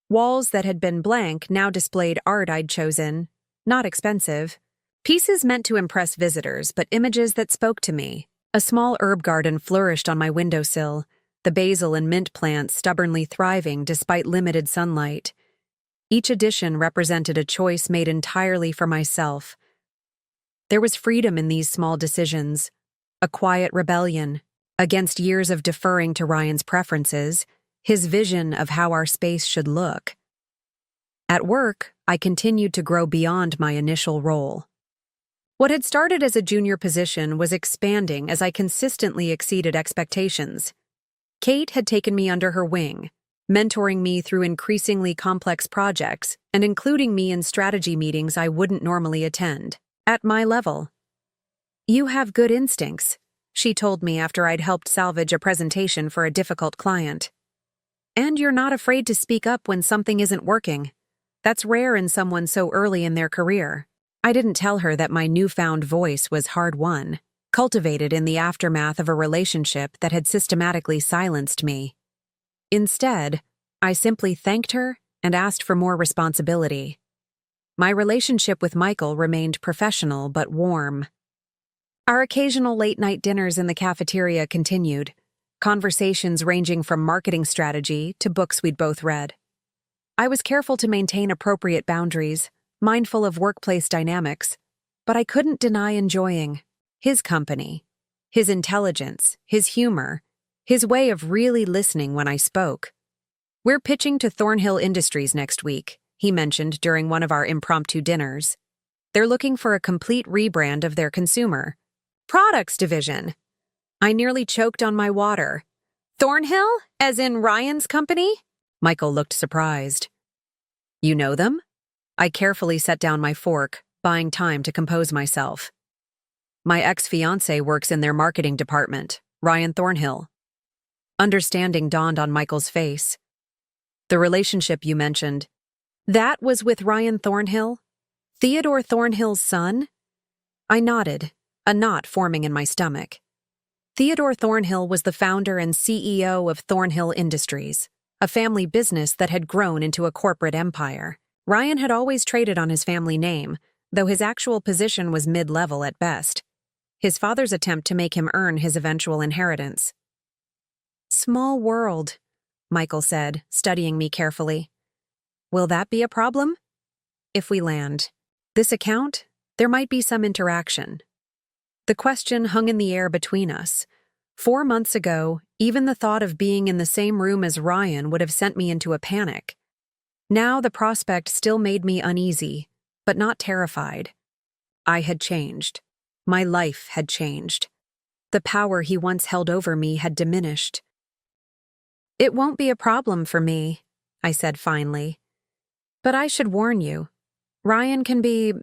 Walls that had been blank now displayed art I'd chosen, not expensive. Pieces meant to impress visitors, but images that spoke to me. A small herb garden flourished on my windowsill, the basil and mint plants stubbornly thriving despite limited sunlight. Each addition represented a choice made entirely for myself. There was freedom in these small decisions, a quiet rebellion against years of deferring to Ryan's preferences, his vision of how our space should look. At work, I continued to grow beyond my initial role. What had started as a junior position was expanding as I consistently exceeded expectations. Kate had taken me under her wing, mentoring me through increasingly complex projects and including me in strategy meetings I wouldn't normally attend. At my level. "You have good instincts," she told me after I'd helped salvage a presentation for a difficult client. "And you're not afraid to speak up when something isn't working. That's rare in someone so early in their career." I didn't tell her that my newfound voice was hard-won, cultivated in the aftermath of a relationship that had systematically silenced me. Instead, I simply thanked her and asked for more responsibility. My relationship with Michael remained professional but warm. Our occasional late-night dinners in the cafeteria continued, conversations ranging from marketing strategy to books we'd both read. I was careful to maintain appropriate boundaries, mindful of workplace dynamics, but I couldn't deny enjoying his company, his intelligence, his humor, his way of really listening when I spoke. "We're pitching to Thornhill Industries next week," he mentioned during one of our impromptu dinners. "They're looking for a complete rebrand of their consumer products division." I nearly choked on my water. "Thornhill, as in Ryan's company?" Michael looked surprised. "You know them?" I carefully set down my fork, buying time to compose myself. "My ex-fiancé works in their marketing department, Ryan Thornhill." Understanding dawned on Michael's face. "The relationship you mentioned, that was with Ryan Thornhill? Theodore Thornhill's son?" I nodded, a knot forming in my stomach. Theodore Thornhill was the founder and CEO of Thornhill Industries, a family business that had grown into a corporate empire. Ryan had always traded on his family name, though his actual position was mid-level at best. his father's attempt to make him earn his eventual inheritance. "Small world," Michael said, studying me carefully. "Will that be a problem?" "If we land this account, there might be some interaction." The question hung in the air between us. 4 months ago, even the thought of being in the same room as Ryan would have sent me into a panic. Now the prospect still made me uneasy, but not terrified. I had changed. My life had changed. The power he once held over me had diminished. "It won't be a problem for me," I said finally. "But I should warn you, Ryan can be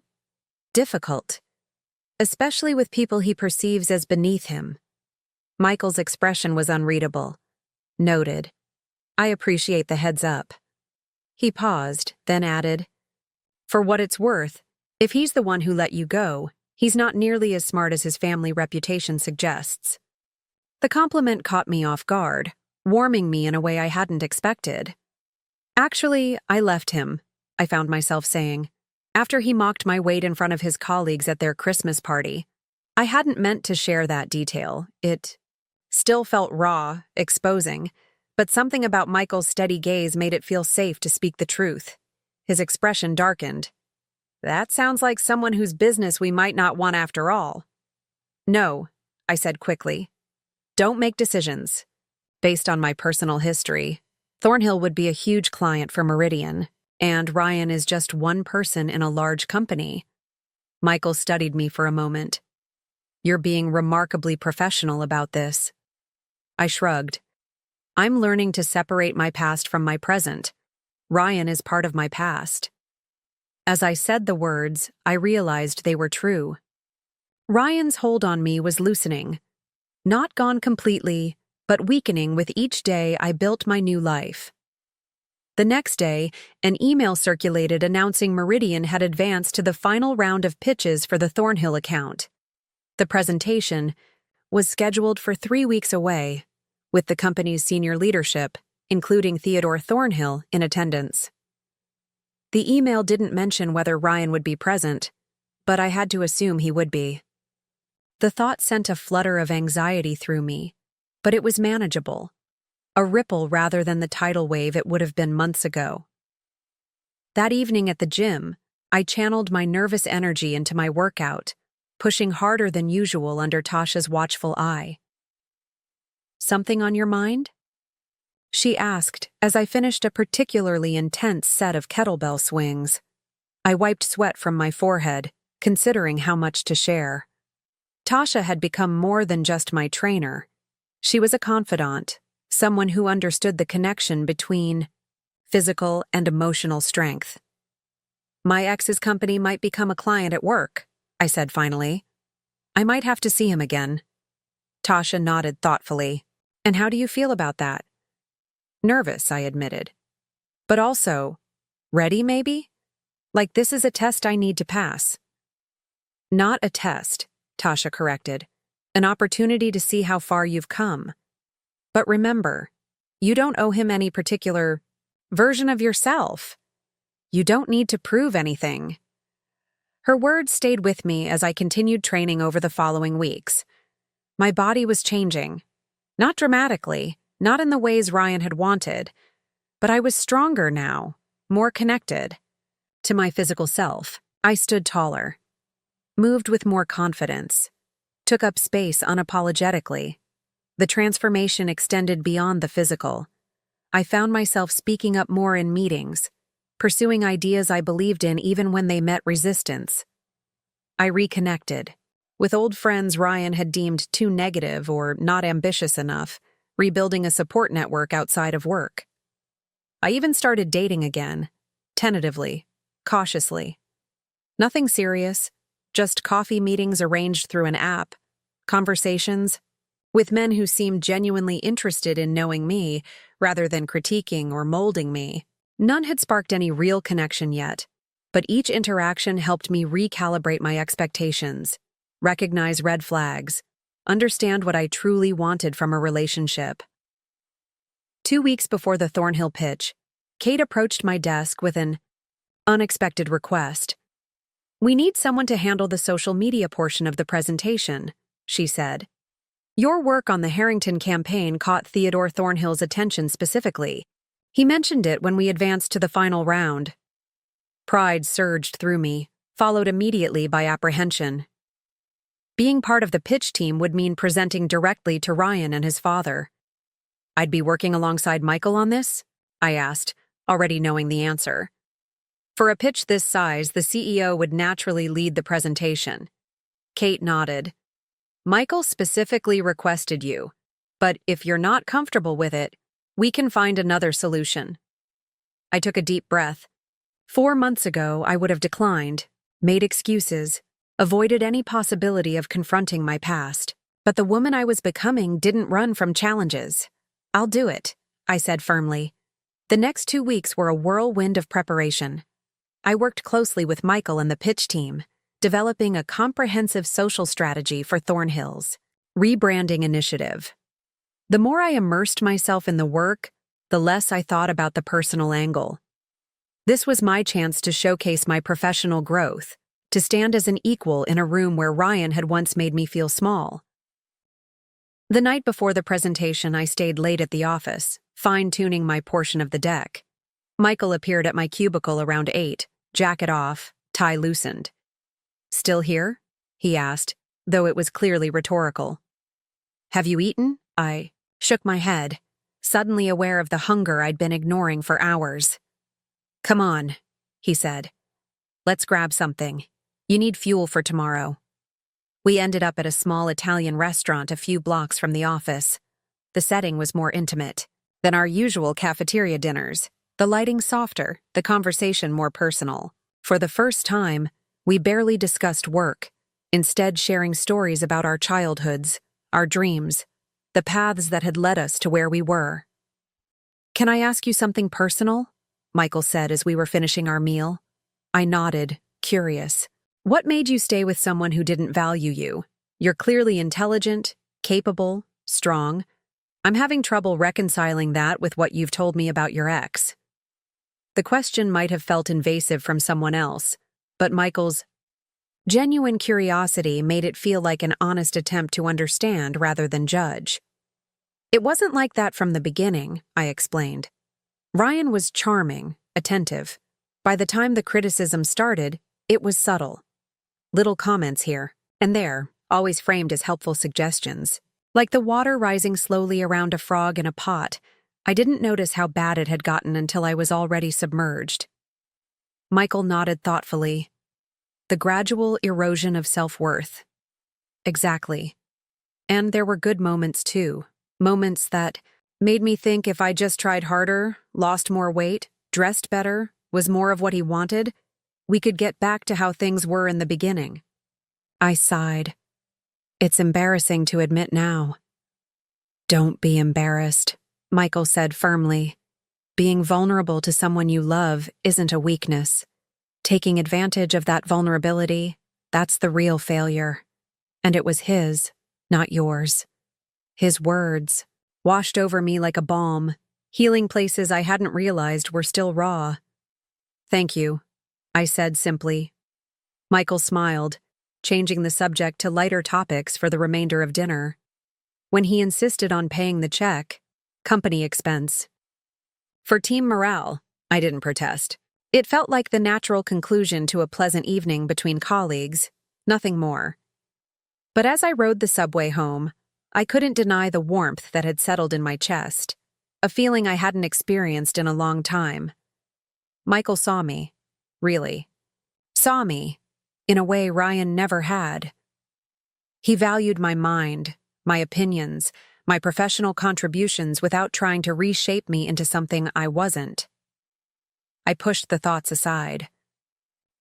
difficult, especially with people he perceives as beneath him." Michael's expression was unreadable. "Noted. I appreciate the heads up." He paused, then added, "For what it's worth, if he's the one who let you go, he's not nearly as smart as his family reputation suggests." The compliment caught me off guard, warming me in a way I hadn't expected. "Actually, I left him," I found myself saying, after he mocked my weight in front of his colleagues at their Christmas party. I hadn't meant to share that detail. It still felt raw, exposing, but something about Michael's steady gaze made it feel safe to speak the truth. His expression darkened. "That sounds like someone whose business we might not want after all." "No," I said quickly. "Don't make decisions." Based on my personal history, Thornhill would be a huge client for Meridian, and Ryan is just one person in a large company. Michael studied me for a moment. "You're being remarkably professional about this." I shrugged. "I'm learning to separate my past from my present. Ryan is part of my past." As I said the words, I realized they were true. Ryan's hold on me was loosening. Not gone completely, but weakening with each day I built my new life. The next day, an email circulated announcing Meridian had advanced to the final round of pitches for the Thornhill account. The presentation was scheduled for 3 weeks away, with the company's senior leadership, including Theodore Thornhill, in attendance. The email didn't mention whether Ryan would be present, but I had to assume he would be. The thought sent a flutter of anxiety through me, but it was manageable. A ripple rather than the tidal wave it would have been months ago. That evening at the gym, I channeled my nervous energy into my workout, pushing harder than usual under Tasha's watchful eye. "Something on your mind?" she asked as I finished a particularly intense set of kettlebell swings. I wiped sweat from my forehead, considering how much to share. Tasha had become more than just my trainer. She was a confidant, someone who understood the connection between physical and emotional strength. "My ex's company might become a client at work," I said finally. "I might have to see him again." Tasha nodded thoughtfully. "And how do you feel about that?" "Nervous," I admitted. "But also, ready maybe? Like this is a test I need to pass." "Not a test," Tasha corrected. "An opportunity to see how far you've come. But remember, you don't owe him any particular version of yourself. You don't need to prove anything." Her words stayed with me as I continued training over the following weeks. My body was changing. Not dramatically, not in the ways Ryan had wanted, but I was stronger now, more connected. To my physical self, I stood taller, moved with more confidence, took up space unapologetically. The transformation extended beyond the physical. I found myself speaking up more in meetings, pursuing ideas I believed in even when they met resistance. I reconnected. With old friends Ryan had deemed too negative or not ambitious enough, rebuilding a support network outside of work. I even started dating again, tentatively, cautiously. Nothing serious, just coffee meetings arranged through an app, conversations with men who seemed genuinely interested in knowing me rather than critiquing or molding me. None had sparked any real connection yet, but each interaction helped me recalibrate my expectations, recognize red flags, understand what I truly wanted from a relationship. 2 weeks before the Thornhill pitch, Kate approached my desk with an unexpected request. "We need someone to handle the social media portion of the presentation. she said. Your work on the Harrington campaign caught Theodore Thornhill's attention specifically. He mentioned it when we advanced to the final round. Pride surged through me, followed immediately by apprehension. Being part of the pitch team would mean presenting directly to Ryan and his father. I'd be working alongside Michael on this? I asked, already knowing the answer. For a pitch this size, the CEO would naturally lead the presentation. Kate nodded. Michael specifically requested you, but if you're not comfortable with it, we can find another solution. I took a deep breath. 4 months ago, I would have declined, made excuses, avoided any possibility of confronting my past. But the woman I was becoming didn't run from challenges. I'll do it, I said firmly. The next 2 weeks were a whirlwind of preparation. I worked closely with Michael and the pitch team, developing a comprehensive social strategy for Thornhill's rebranding initiative. The more I immersed myself in the work, the less I thought about the personal angle. This was my chance to showcase my professional growth, to stand as an equal in a room where Ryan had once made me feel small. The night before the presentation, I stayed late at the office, fine-tuning my portion of the deck. Michael appeared at my cubicle around 8, jacket off, tie loosened. Still here? He asked, though it was clearly rhetorical. Have you eaten? I shook my head, suddenly aware of the hunger I'd been ignoring for hours. Come on, he said. Let's grab something. You need fuel for tomorrow. We ended up at a small Italian restaurant a few blocks from the office. The setting was more intimate than our usual cafeteria dinners, the lighting softer, the conversation more personal. For the first time, we barely discussed work, instead sharing stories about our childhoods, our dreams, the paths that had led us to where we were. Can I ask you something personal? Michael said as we were finishing our meal. I nodded, curious. What made you stay with someone who didn't value you? You're clearly intelligent, capable, strong. I'm having trouble reconciling that with what you've told me about your ex. The question might have felt invasive from someone else, but Michael's genuine curiosity made it feel like an honest attempt to understand rather than judge. It wasn't like that from the beginning, I explained. Ryan was charming, attentive. By the time the criticism started, it was subtle. Little comments here and there, always framed as helpful suggestions. Like the water rising slowly around a frog in a pot, I didn't notice how bad it had gotten until I was already submerged. Michael nodded thoughtfully. The gradual erosion of self-worth. Exactly. And there were good moments too. Moments that made me think if I just tried harder, lost more weight, dressed better, was more of what he wanted, we could get back to how things were in the beginning. I sighed. It's embarrassing to admit now. Don't be embarrassed, Michael said firmly. Being vulnerable to someone you love isn't a weakness. Taking advantage of that vulnerability, that's the real failure. And it was his, not yours. His words washed over me like a balm, healing places I hadn't realized were still raw. Thank you, I said simply. Michael smiled, changing the subject to lighter topics for the remainder of dinner. When he insisted on paying the check, company expense. For team morale, I didn't protest. It felt like the natural conclusion to a pleasant evening between colleagues, nothing more. But as I rode the subway home, I couldn't deny the warmth that had settled in my chest, a feeling I hadn't experienced in a long time. Michael saw me, really. Saw me, in a way Ryan never had. He valued my mind, my opinions, my professional contributions without trying to reshape me into something I wasn't. I pushed the thoughts aside.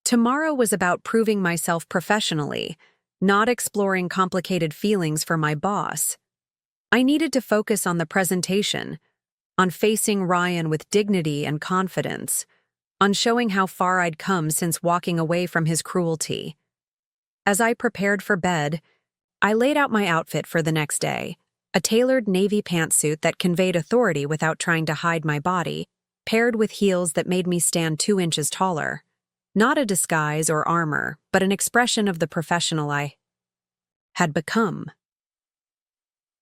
Tomorrow was about proving myself professionally, not exploring complicated feelings for my boss. I needed to focus on the presentation, on facing Ryan with dignity and confidence, on showing how far I'd come since walking away from his cruelty. As I prepared for bed, I laid out my outfit for the next day, a tailored navy pantsuit that conveyed authority without trying to hide my body, paired with heels that made me stand 2 inches taller. Not a disguise or armor, but an expression of the professional I had become.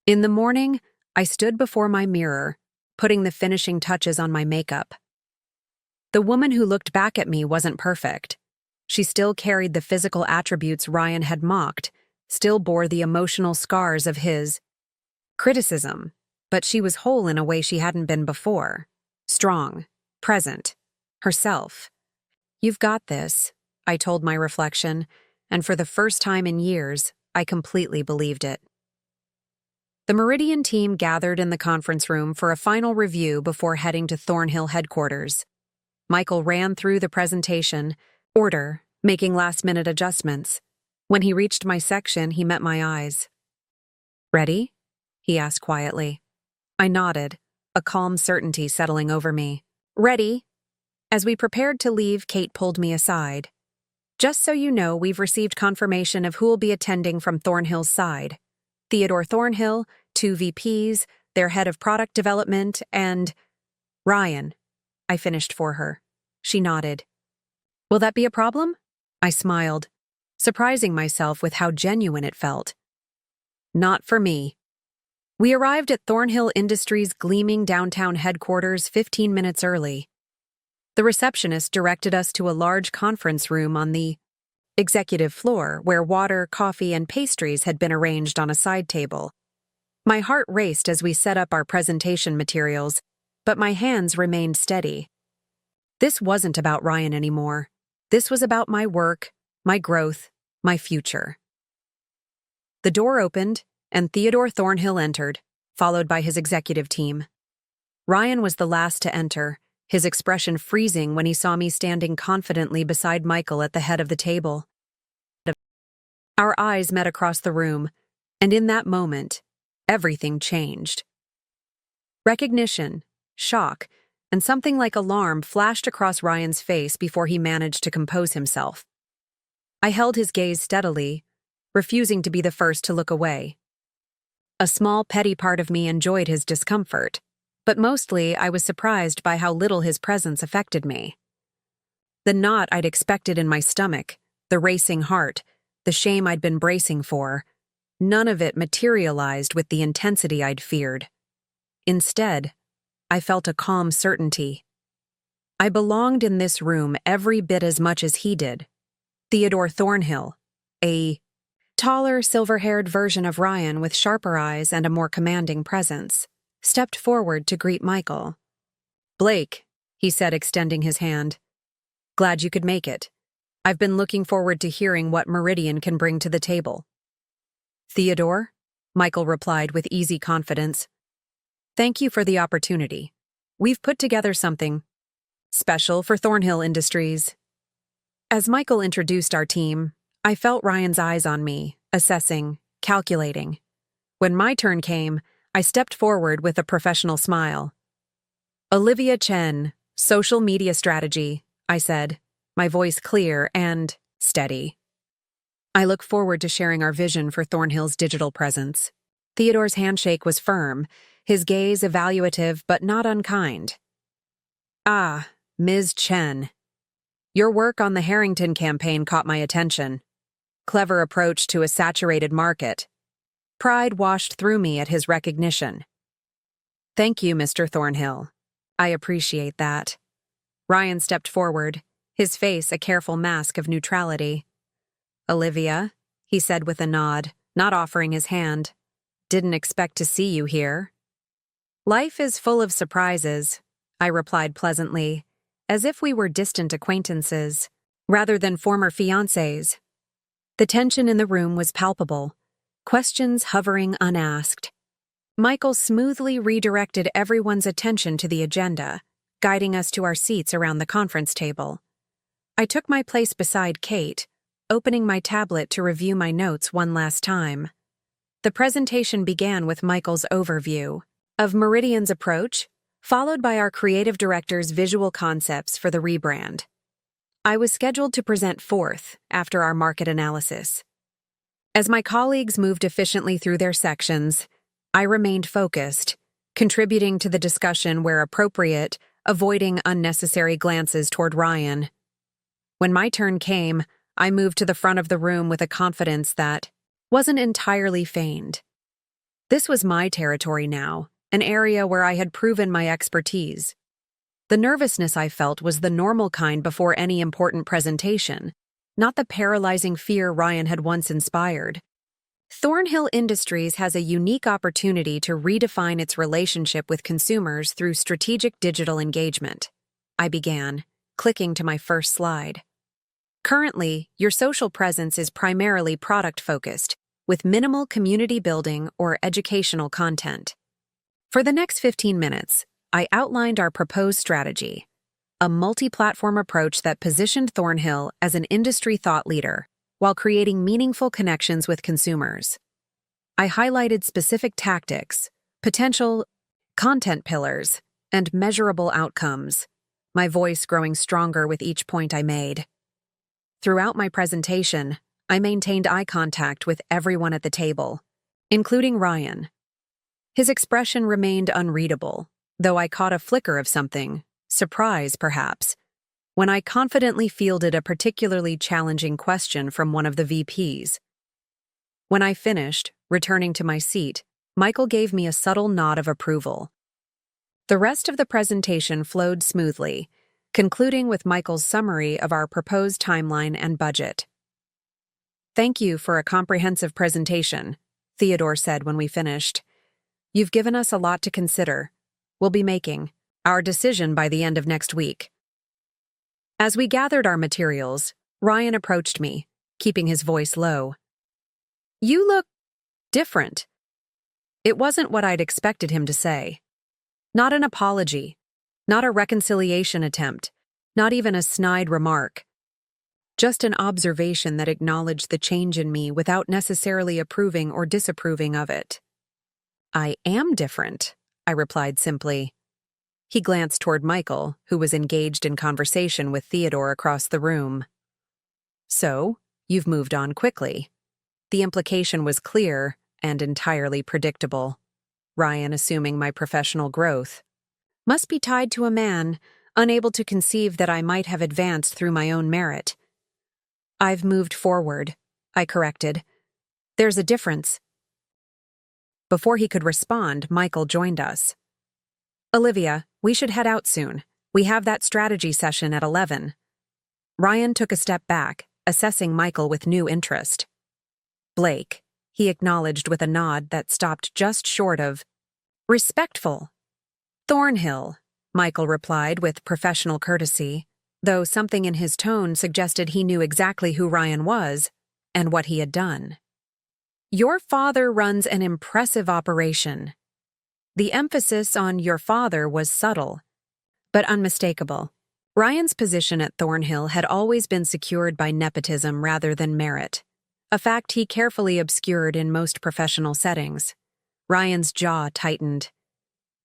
In the morning, I stood before my mirror, putting the finishing touches on my makeup. The woman who looked back at me wasn't perfect. She still carried the physical attributes Ryan had mocked, still bore the emotional scars of his criticism, but she was whole in a way she hadn't been before. Strong, present, herself. "You've got this," I told my reflection, and for the first time in years, I completely believed it. The Meridian team gathered in the conference room for a final review before heading to Thornhill headquarters. Michael ran through the presentation, making last-minute adjustments. When he reached my section, he met my eyes. "Ready?" he asked quietly. I nodded, a calm certainty settling over me. "Ready." As we prepared to leave, Kate pulled me aside. "Just so you know, we've received confirmation of who'll be attending from Thornhill's side. Theodore Thornhill, 2 VPs, their head of product development, and Ryan." I finished for her. She nodded. "Will that be a problem?" I smiled, surprising myself with how genuine it felt. "Not for me." We arrived at Thornhill Industries' gleaming downtown headquarters 15 minutes early. The receptionist directed us to a large conference room on the executive floor where water, coffee, and pastries had been arranged on a side table. My heart raced as we set up our presentation materials, but my hands remained steady. This wasn't about Ryan anymore. This was about my work, my growth, my future. The door opened, and Theodore Thornhill entered, followed by his executive team. Ryan was the last to enter, his expression freezing when he saw me standing confidently beside Michael at the head of the table. Our eyes met across the room, and in that moment, everything changed. Recognition, shock, and something like alarm flashed across Ryan's face before he managed to compose himself. I held his gaze steadily, refusing to be the first to look away. A small, petty part of me enjoyed his discomfort, but mostly I was surprised by how little his presence affected me. The knot I'd expected in my stomach, the racing heart, the shame I'd been bracing for, none of it materialized with the intensity I'd feared. Instead, I felt a calm certainty. I belonged in this room every bit as much as he did. Theodore Thornhill, a taller, silver-haired version of Ryan with sharper eyes and a more commanding presence, stepped forward to greet Michael. "Blake," he said, extending his hand. "Glad you could make it. I've been looking forward to hearing what Meridian can bring to the table." "Theodore," Michael replied with easy confidence. "Thank you for the opportunity. We've put together something special for Thornhill Industries." As Michael introduced our team, I felt Ryan's eyes on me, assessing, calculating. When my turn came, I stepped forward with a professional smile. "Olivia Chen, social media strategy," I said, my voice clear and steady. "I look forward to sharing our vision for Thornhill's digital presence." Theodore's handshake was firm, his gaze evaluative but not unkind. "Ah, Ms. Chen. Your work on the Harrington campaign caught my attention. Clever approach to a saturated market." Pride washed through me at his recognition. "Thank you, Mr. Thornhill. I appreciate that." Ryan stepped forward, his face a careful mask of neutrality. "Olivia," he said with a nod, not offering his hand. "Didn't expect to see you here." "Life is full of surprises," I replied pleasantly, as if we were distant acquaintances, rather than former fiancés. The tension in the room was palpable, questions hovering unasked. Michael smoothly redirected everyone's attention to the agenda, guiding us to our seats around the conference table. I took my place beside Kate, opening my tablet to review my notes one last time. The presentation began with Michael's overview of Meridian's approach, followed by our creative director's visual concepts for the rebrand. I was scheduled to present fourth after our market analysis. As my colleagues moved efficiently through their sections, I remained focused, contributing to the discussion where appropriate, avoiding unnecessary glances toward Ryan. When my turn came, I moved to the front of the room with a confidence that wasn't entirely feigned. This was my territory now, an area where I had proven my expertise. The nervousness I felt was the normal kind before any important presentation, not the paralyzing fear Ryan had once inspired. Thornhill Industries has a unique opportunity to redefine its relationship with consumers through strategic digital engagement. I began, clicking to my first slide. Currently, your social presence is primarily product-focused, with minimal community building or educational content. For the next 15 minutes, I outlined our proposed strategy, a multi-platform approach that positioned Thornhill as an industry thought leader while creating meaningful connections with consumers. I highlighted specific tactics, potential content pillars, and measurable outcomes, my voice growing stronger with each point I made. Throughout my presentation, I maintained eye contact with everyone at the table, including Ryan. His expression remained unreadable, though I caught a flicker of something, surprise perhaps, when I confidently fielded a particularly challenging question from one of the VPs. When I finished, returning to my seat, Michael gave me a subtle nod of approval. The rest of the presentation flowed smoothly, concluding with Michael's summary of our proposed timeline and budget. "Thank you for a comprehensive presentation," Theodore said when we finished. "You've given us a lot to consider. We'll be making our decision by the end of next week." As we gathered our materials, Ryan approached me, keeping his voice low. "You look different." It wasn't what I'd expected him to say. Not an apology, not a reconciliation attempt, not even a snide remark. Just an observation that acknowledged the change in me without necessarily approving or disapproving of it. "I am different," I replied simply. He glanced toward Michael, who was engaged in conversation with Theodore across the room. "So, you've moved on quickly." The implication was clear and entirely predictable. Ryan assuming my professional growth must be tied to a man, unable to conceive that I might have advanced through my own merit. "I've moved forward," I corrected. "There's a difference." Before he could respond, Michael joined us. "Olivia, we should head out soon. We have that strategy session at 11. Ryan took a step back, assessing Michael with new interest. "Blake," he acknowledged with a nod that stopped just short of respectful. "Thornhill," Michael replied with professional courtesy, though something in his tone suggested he knew exactly who Ryan was and what he had done. "Your father runs an impressive operation." The emphasis on "your father" was subtle, but unmistakable. Ryan's position at Thornhill had always been secured by nepotism rather than merit, a fact he carefully obscured in most professional settings. Ryan's jaw tightened.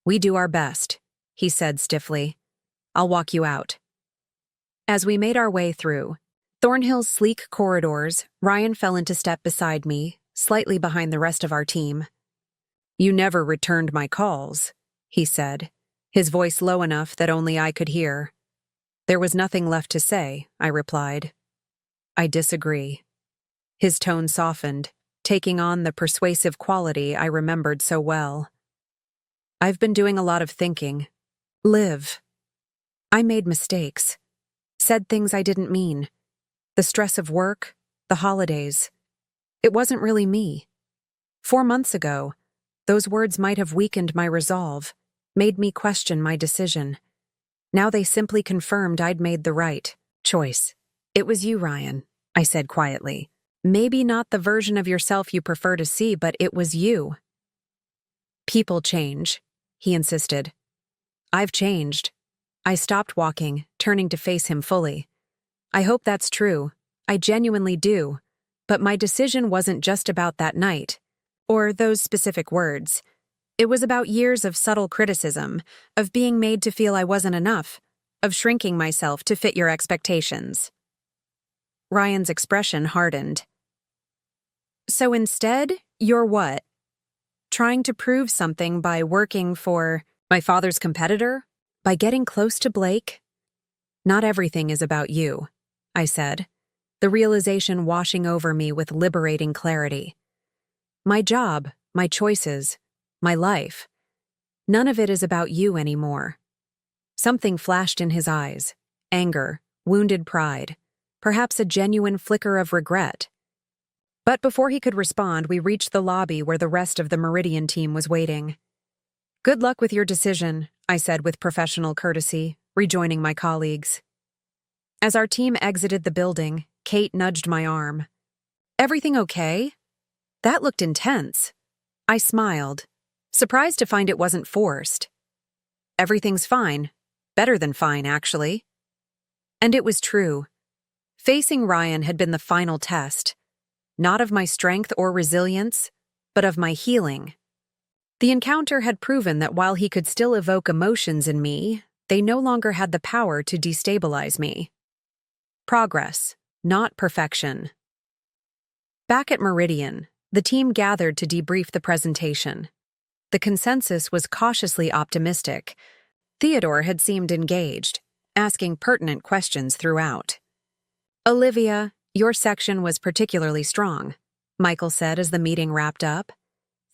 "We do our best," he said stiffly. "I'll walk you out." As we made our way through Thornhill's sleek corridors, Ryan fell into step beside me, slightly behind the rest of our team. "You never returned my calls," he said, his voice low enough that only I could hear. "There was nothing left to say," I replied. "I disagree." His tone softened, taking on the persuasive quality I remembered so well. "I've been doing a lot of thinking. Liv. I made mistakes. Said things I didn't mean. The stress of work, the holidays. It wasn't really me. 4 months ago, those words might have weakened my resolve, made me question my decision. Now they simply confirmed I'd made the right choice. "It was you, Ryan," I said quietly. "Maybe not the version of yourself you prefer to see, but it was you." "People change," he insisted. "I've changed." I stopped walking, turning to face him fully. "I hope that's true. I genuinely do. But my decision wasn't just about that night, or those specific words. It was about years of subtle criticism, of being made to feel I wasn't enough, of shrinking myself to fit your expectations." Ryan's expression hardened. "So instead, you're what? Trying to prove something by working for my father's competitor? By getting close to Blake?" "Not everything is about you," I said, the realization washing over me with liberating clarity. "My job, my choices, my life. None of it is about you anymore. Something flashed in his eyes. Anger, wounded pride, perhaps a genuine flicker of regret. But before he could respond, we reached the lobby where the rest of the Meridian team was waiting. "Good luck with your decision," I said with professional courtesy, rejoining my colleagues. As our team exited the building, Kate nudged my arm. "Everything okay?" That looked intense. I smiled, surprised to find it wasn't forced. "Everything's fine. Better than fine, actually." And it was true. Facing Ryan had been the final test, not of my strength or resilience, but of my healing. The encounter had proven that while he could still evoke emotions in me, they no longer had the power to destabilize me. Progress, not perfection. Back at Meridian, the team gathered to debrief the presentation. The consensus was cautiously optimistic. Theodore had seemed engaged, asking pertinent questions throughout. "Olivia, your section was particularly strong," Michael said as the meeting wrapped up.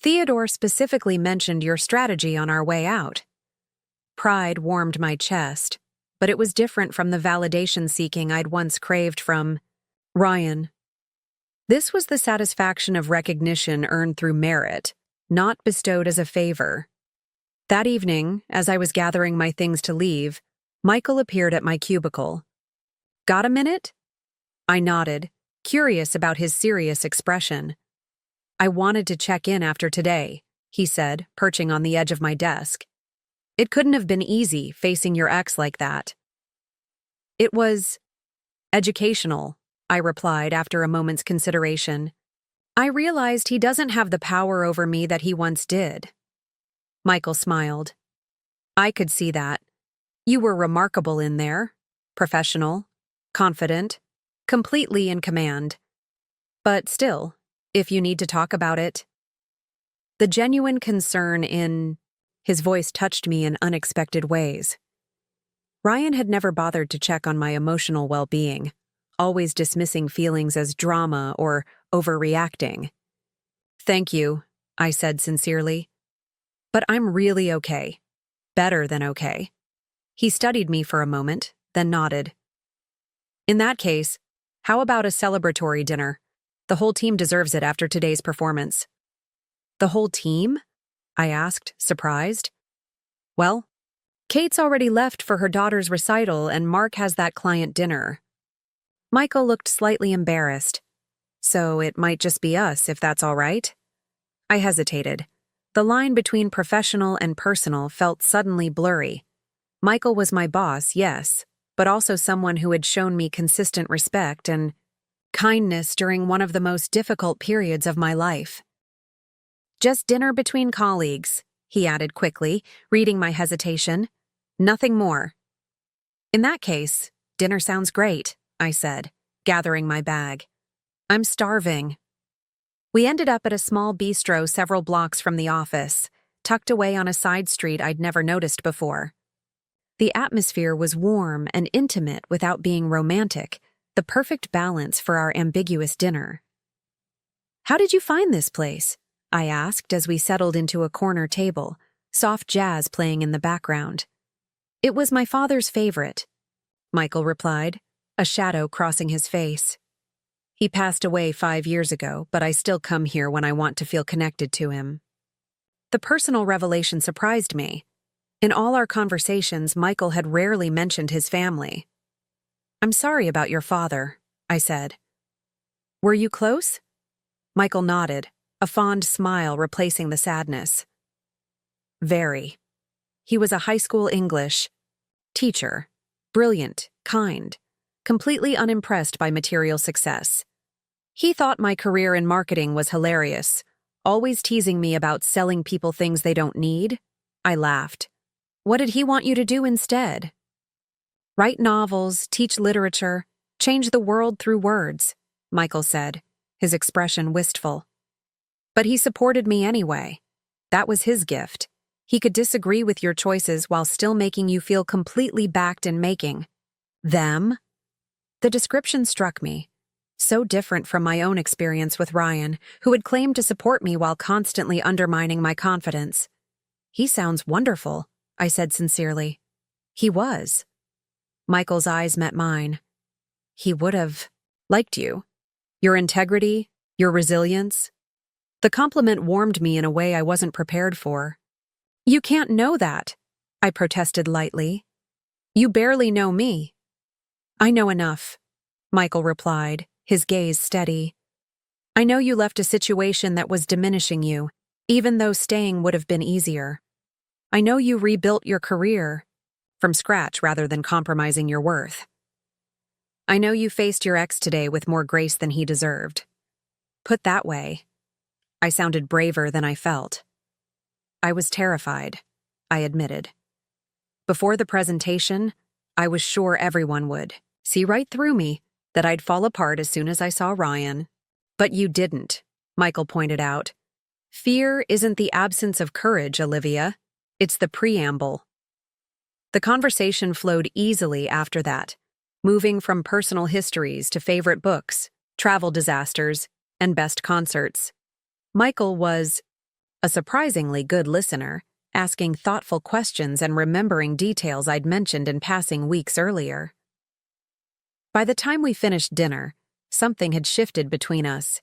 "Theodore specifically mentioned your strategy on our way out." Pride warmed my chest, but it was different from the validation-seeking I'd once craved from Ryan. This was the satisfaction of recognition earned through merit, not bestowed as a favor. That evening, as I was gathering my things to leave, Michael appeared at my cubicle. "Got a minute?" I nodded, curious about his serious expression. "I wanted to check in after today," he said, perching on the edge of my desk. "It couldn't have been easy facing your ex like that." "It was educational," I replied after a moment's consideration. "I realized he doesn't have the power over me that he once did." Michael smiled. "I could see that. You were remarkable in there. Professional, confident, completely in command. But still, if you need to talk about it." The genuine concern in his voice touched me in unexpected ways. Ryan had never bothered to check on my emotional well-being, always dismissing feelings as drama or overreacting. "Thank you," I said sincerely. "But I'm really okay. Better than okay." He studied me for a moment, then nodded. "In that case, how about a celebratory dinner? The whole team deserves it after today's performance." "The whole team?" I asked, surprised. "Well, Kate's already left for her daughter's recital and Mark has that client dinner." Michael looked slightly embarrassed. "So it might just be us, if that's all right?" I hesitated. The line between professional and personal felt suddenly blurry. Michael was my boss, yes, but also someone who had shown me consistent respect and kindness during one of the most difficult periods of my life. "Just dinner between colleagues," he added quickly, reading my hesitation. "Nothing more." "In that case, dinner sounds great," I said, gathering my bag. "I'm starving." We ended up at a small bistro several blocks from the office, tucked away on a side street I'd never noticed before. The atmosphere was warm and intimate without being romantic, the perfect balance for our ambiguous dinner. "How did you find this place?" I asked as we settled into a corner table, soft jazz playing in the background. "It was my father's favorite," Michael replied, a shadow crossing his face. "He passed away 5 years ago, but I still come here when I want to feel connected to him." The personal revelation surprised me. In all our conversations, Michael had rarely mentioned his family. "I'm sorry about your father," I said. "Were you close?" Michael nodded, a fond smile replacing the sadness. "Very. He was a high school English teacher, brilliant, kind, completely unimpressed by material success. He thought my career in marketing was hilarious, always teasing me about selling people things they don't need." I laughed. "What did he want you to do instead?" "Write novels, teach literature, change the world through words," Michael said, his expression wistful. "But he supported me anyway. That was his gift. He could disagree with your choices while still making you feel completely backed in making them." The description struck me. So different from my own experience with Ryan, who had claimed to support me while constantly undermining my confidence. "He sounds wonderful," I said sincerely. "He was." Michael's eyes met mine. "He would have liked you. Your integrity, your resilience." The compliment warmed me in a way I wasn't prepared for. "You can't know that," I protested lightly. "You barely know me." "I know enough," Michael replied, his gaze steady. "I know you left a situation that was diminishing you, even though staying would have been easier. I know you rebuilt your career from scratch rather than compromising your worth. I know you faced your ex today with more grace than he deserved. Put that way, I sounded braver than I felt. I was terrified, I admitted. Before the presentation, I was sure everyone would see right through me, that I'd fall apart as soon as I saw Ryan. But you didn't, Michael pointed out. Fear isn't the absence of courage, Olivia. It's the preamble. The conversation flowed easily after that, moving from personal histories to favorite books, travel disasters, and best concerts. Michael was a surprisingly good listener, asking thoughtful questions and remembering details I'd mentioned in passing weeks earlier. By the time we finished dinner, something had shifted between us.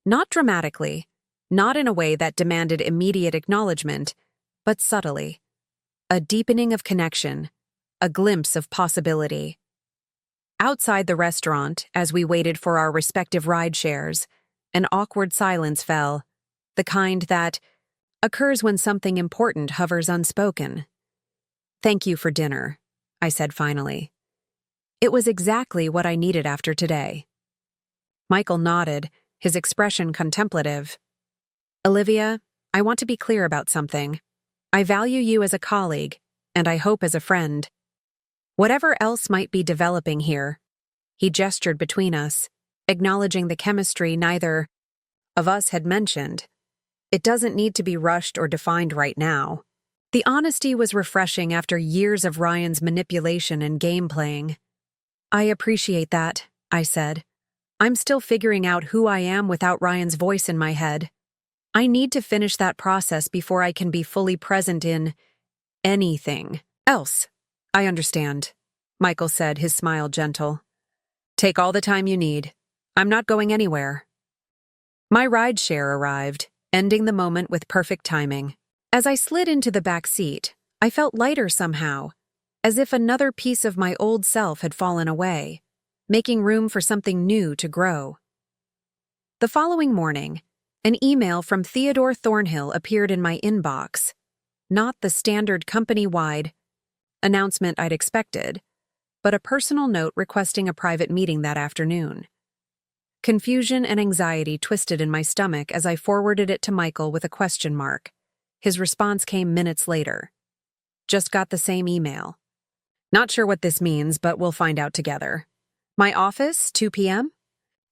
Not dramatically, not in a way that demanded immediate acknowledgement, but subtly. A deepening of connection, a glimpse of possibility. Outside the restaurant, as we waited for our respective ride shares, an awkward silence fell, the kind that occurs when something important hovers unspoken. "Thank you for dinner," I said finally. "It was exactly what I needed after today." Michael nodded, his expression contemplative. "Olivia, I want to be clear about something. I value you as a colleague, and I hope as a friend. Whatever else might be developing here," he gestured between us, acknowledging the chemistry neither of us had mentioned. "It doesn't need to be rushed or defined right now." The honesty was refreshing after years of Ryan's manipulation and game playing. "I appreciate that," I said. "I'm still figuring out who I am without Ryan's voice in my head. I need to finish that process before I can be fully present in anything else." "I understand," Michael said, his smile gentle. "Take all the time you need. I'm not going anywhere." My ride share arrived, ending the moment with perfect timing. As I slid into the back seat, I felt lighter somehow, as if another piece of my old self had fallen away, making room for something new to grow. The following morning, an email from Theodore Thornhill appeared in my inbox. Not the standard company-wide announcement I'd expected, but a personal note requesting a private meeting that afternoon. Confusion and anxiety twisted in my stomach as I forwarded it to Michael with a question mark. His response came minutes later. "Just got the same email. Not sure what this means, but we'll find out together. My office, 2 p.m.?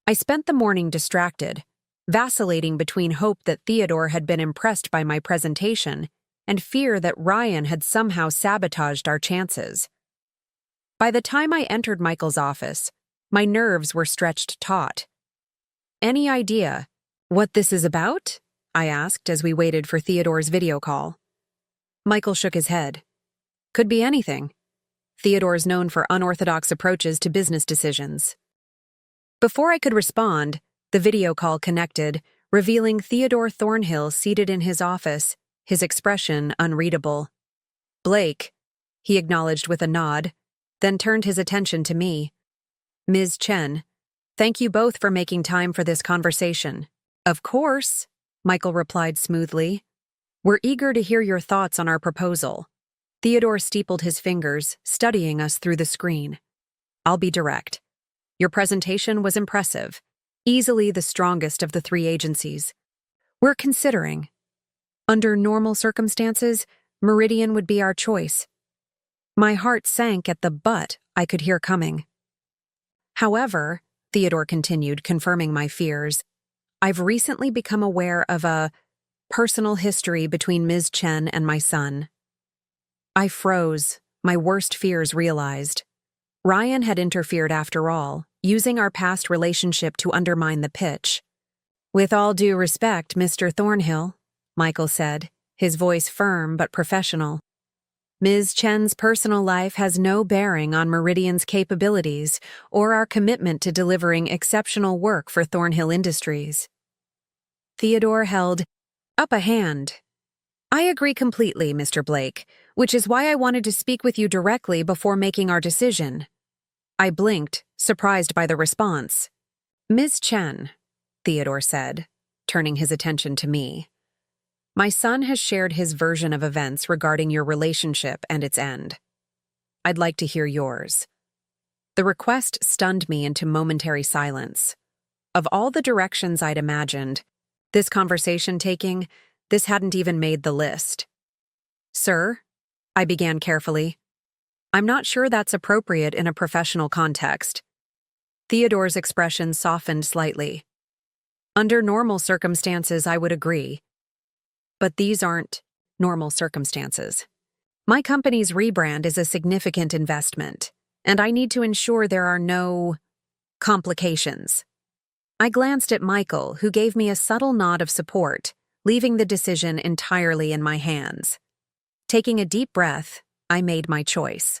I spent the morning distracted, vacillating between hope that Theodore had been impressed by my presentation and fear that Ryan had somehow sabotaged our chances. By the time I entered Michael's office, my nerves were stretched taut. "Any idea what this is about?" I asked as we waited for Theodore's video call. Michael shook his head. "Could be anything. Theodore's known for unorthodox approaches to business decisions." Before I could respond, the video call connected, revealing Theodore Thornhill seated in his office, his expression unreadable. "Blake," he acknowledged with a nod, then turned his attention to me. "Ms. Chen, thank you both for making time for this conversation." "Of course," Michael replied smoothly. "We're eager to hear your thoughts on our proposal." Theodore steepled his fingers, studying us through the screen. "I'll be direct. Your presentation was impressive, easily the strongest of the 3 agencies. We're considering. Under normal circumstances, Meridian would be our choice." My heart sank at the "but" I could hear coming. "However," Theodore continued, confirming my fears, "I've recently become aware of a personal history between Ms. Chen and my son." I froze, my worst fears realized. Ryan had interfered after all, using our past relationship to undermine the pitch. "With all due respect, Mr. Thornhill," Michael said, his voice firm but professional. "Ms. Chen's personal life has no bearing on Meridian's capabilities or our commitment to delivering exceptional work for Thornhill Industries." Theodore held up a hand. "I agree completely, Mr. Blake, which is why I wanted to speak with you directly before making our decision." I blinked, surprised by the response. "Ms. Chen," Theodore said, turning his attention to me, "my son has shared his version of events regarding your relationship and its end. I'd like to hear yours." The request stunned me into momentary silence. Of all the directions I'd imagined, this conversation taking, this hadn't even made the list. "Sir," I began carefully, "I'm not sure that's appropriate in a professional context." Theodore's expression softened slightly. "Under normal circumstances, I would agree. But these aren't normal circumstances. My company's rebrand is a significant investment, and I need to ensure there are no complications." I glanced at Michael, who gave me a subtle nod of support, leaving the decision entirely in my hands. Taking a deep breath, I made my choice.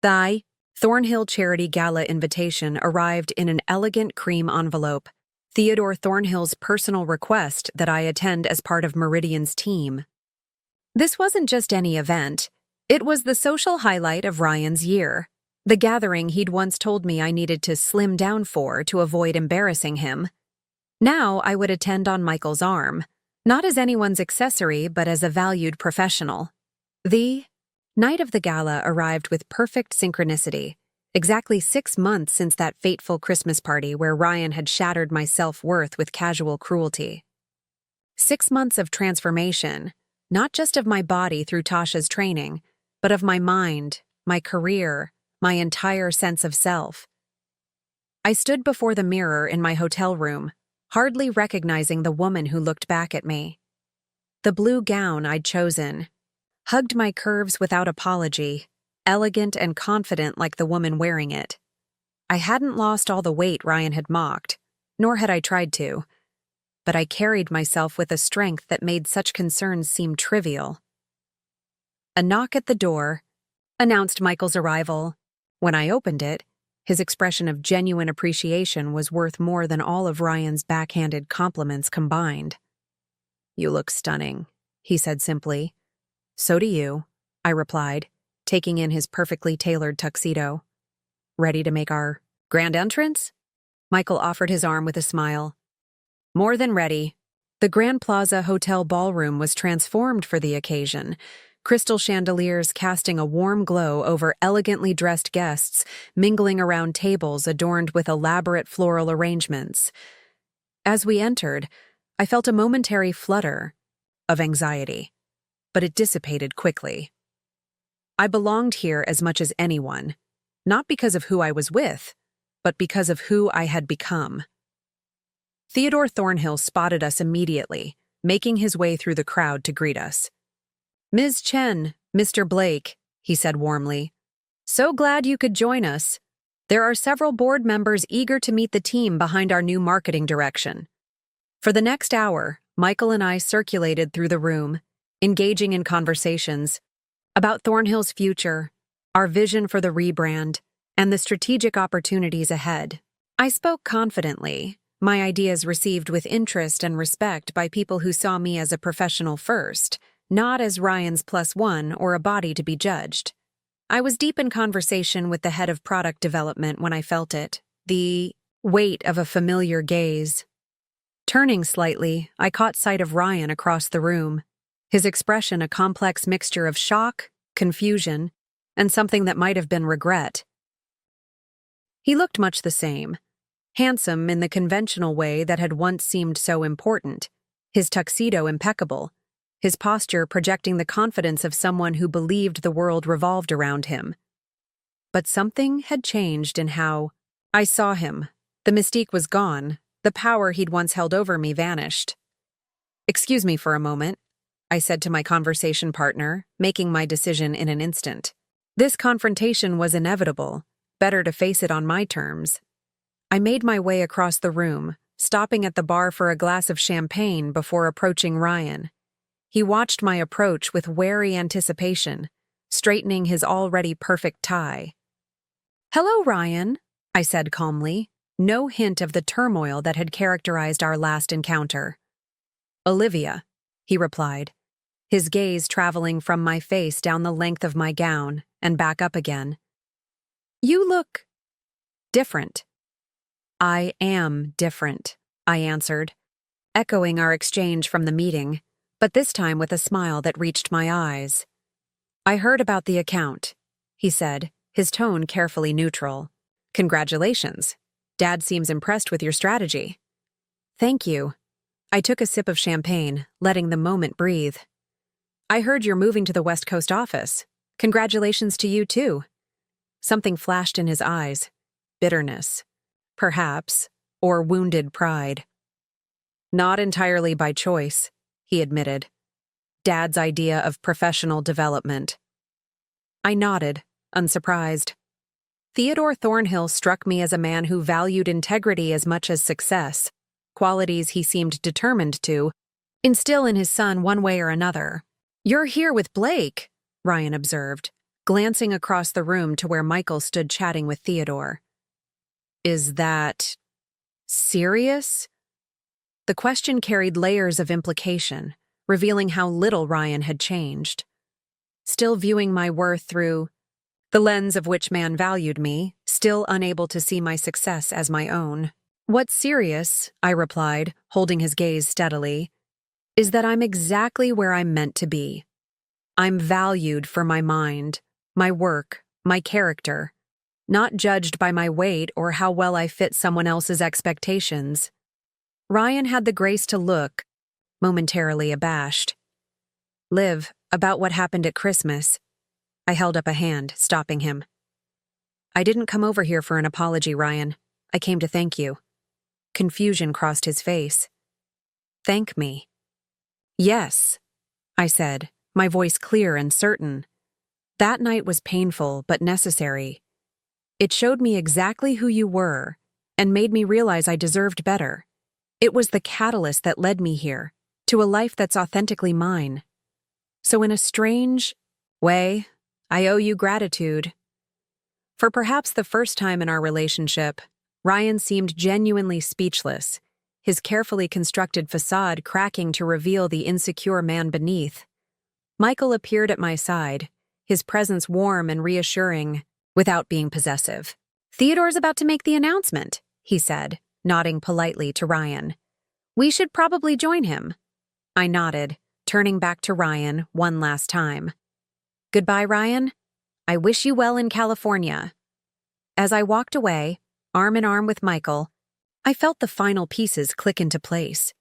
The Thornhill Charity Gala invitation arrived in an elegant cream envelope, Theodore Thornhill's personal request that I attend as part of Meridian's team. This wasn't just any event. It was the social highlight of Ryan's year, the gathering he'd once told me I needed to slim down for to avoid embarrassing him. Now I would attend on Michael's arm, not as anyone's accessory but as a valued professional. The night of the gala arrived with perfect synchronicity, exactly 6 months since that fateful Christmas party where Ryan had shattered my self-worth with casual cruelty. 6 months of transformation, not just of my body through Tasha's training, but of my mind, my career, my entire sense of self. I stood before the mirror in my hotel room, hardly recognizing the woman who looked back at me. The blue gown I'd chosen hugged my curves without apology, elegant and confident like the woman wearing it. I hadn't lost all the weight Ryan had mocked, nor had I tried to, but I carried myself with a strength that made such concerns seem trivial. A knock at the door announced Michael's arrival. When I opened it, his expression of genuine appreciation was worth more than all of Ryan's backhanded compliments combined. "You look stunning," he said simply. "So do you," I replied, taking in his perfectly tailored tuxedo. "Ready to make our grand entrance?" Michael offered his arm with a smile. "More than ready." The Grand Plaza Hotel ballroom was transformed for the occasion, crystal chandeliers casting a warm glow over elegantly dressed guests mingling around tables adorned with elaborate floral arrangements. As we entered, I felt a momentary flutter of anxiety, but it dissipated quickly. I belonged here as much as anyone, not because of who I was with, but because of who I had become. Theodore Thornhill spotted us immediately, making his way through the crowd to greet us. "Ms. Chen, Mr. Blake," he said warmly. "So glad you could join us. There are several board members eager to meet the team behind our new marketing direction." For the next hour, Michael and I circulated through the room, engaging in conversations about Thornhill's future, our vision for the rebrand, and the strategic opportunities ahead. I spoke confidently, my ideas received with interest and respect by people who saw me as a professional first, not as Ryan's +1 or a body to be judged. I was deep in conversation with the head of product development when I felt it, the weight of a familiar gaze. Turning slightly, I caught sight of Ryan across the room, his expression a complex mixture of shock, confusion, and something that might have been regret. He looked much the same, handsome in the conventional way that had once seemed so important, his tuxedo impeccable, his posture projecting the confidence of someone who believed the world revolved around him. But something had changed in how I saw him. The mystique was gone, the power he'd once held over me vanished. "Excuse me for a moment," I said to my conversation partner, making my decision in an instant. This confrontation was inevitable, Better to face it on my terms. I made my way across the room, stopping at the bar for a glass of champagne before approaching Ryan. He watched my approach with wary anticipation, straightening his already perfect tie. "Hello, Ryan," I said calmly, no hint of the turmoil that had characterized our last encounter. "Olivia," he replied, his gaze traveling from my face down the length of my gown and back up again. "You look different." "I am different," I answered, echoing our exchange from the meeting, but this time with a smile that reached my eyes. "I heard about the account," he said, his tone carefully neutral. "Congratulations. Dad seems impressed with your strategy." "Thank you." I took a sip of champagne, letting the moment breathe. "I heard you're moving to the West Coast office. Congratulations to you, too." Something flashed in his eyes. Bitterness. Perhaps, or wounded pride. "Not entirely by choice," he admitted. "Dad's idea of professional development." I nodded, unsurprised. Theodore Thornhill struck me as a man who valued integrity as much as success, qualities he seemed determined to instill in his son one way or another. "You're here with Blake," Ryan observed, glancing across the room to where Michael stood chatting with Theodore. "Is that serious?" The question carried layers of implication, revealing how little Ryan had changed. Still viewing my worth through the lens of which man valued me, still unable to see my success as my own. "What's serious," I replied, holding his gaze steadily, "is that I'm exactly where I'm meant to be. I'm valued for my mind, my work, my character, not judged by my weight or how well I fit someone else's expectations." Ryan had the grace to look, momentarily abashed. "Liv, about what happened at Christmas." I held up a hand, stopping him. "I didn't come over here for an apology, Ryan. I came to thank you." Confusion crossed his face. "Thank me?" "Yes," I said, my voice clear and certain. "That night was painful but necessary. It showed me exactly who you were and made me realize I deserved better. It was the catalyst that led me here, to a life that's authentically mine. So in a strange way, I owe you gratitude." For perhaps the first time in our relationship, Ryan seemed genuinely speechless, his carefully constructed facade cracking to reveal the insecure man beneath. Michael appeared at my side, his presence warm and reassuring, without being possessive. "Theodore's about to make the announcement," he said, nodding politely to Ryan. "We should probably join him." I nodded, turning back to Ryan one last time. "Goodbye, Ryan. I wish you well in California." As I walked away, arm in arm with Michael, I felt the final pieces click into place.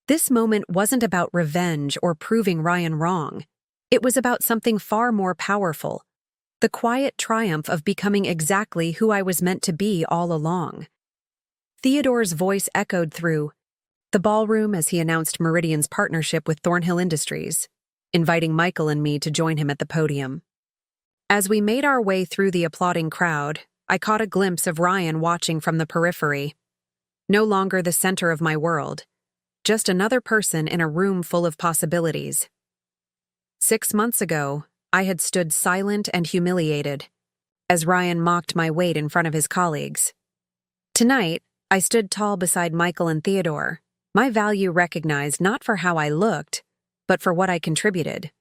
This moment wasn't about revenge or proving Ryan wrong. It was about something far more powerful, the quiet triumph of becoming exactly who I was meant to be all along. Theodore's voice echoed through the ballroom as he announced Meridian's partnership with Thornhill Industries, inviting Michael and me to join him at the podium. As we made our way through the applauding crowd, I caught a glimpse of Ryan watching from the periphery. No longer the center of my world, just another person in a room full of possibilities. 6 months ago, I had stood silent and humiliated, as Ryan mocked my weight in front of his colleagues. Tonight, I stood tall beside Michael and Theodore, my value recognized not for how I looked, but for what I contributed.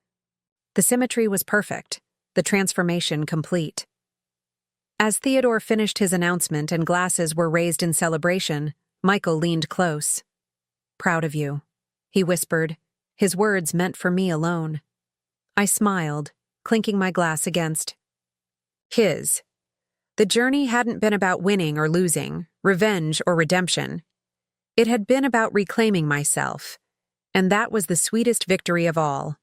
The symmetry was perfect, the transformation complete. As Theodore finished his announcement and glasses were raised in celebration, Michael leaned close. "Proud of you," he whispered, his words meant for me alone. I smiled, clinking my glass against his. The journey hadn't been about winning or losing, revenge or redemption. It had been about reclaiming myself, and that was the sweetest victory of all.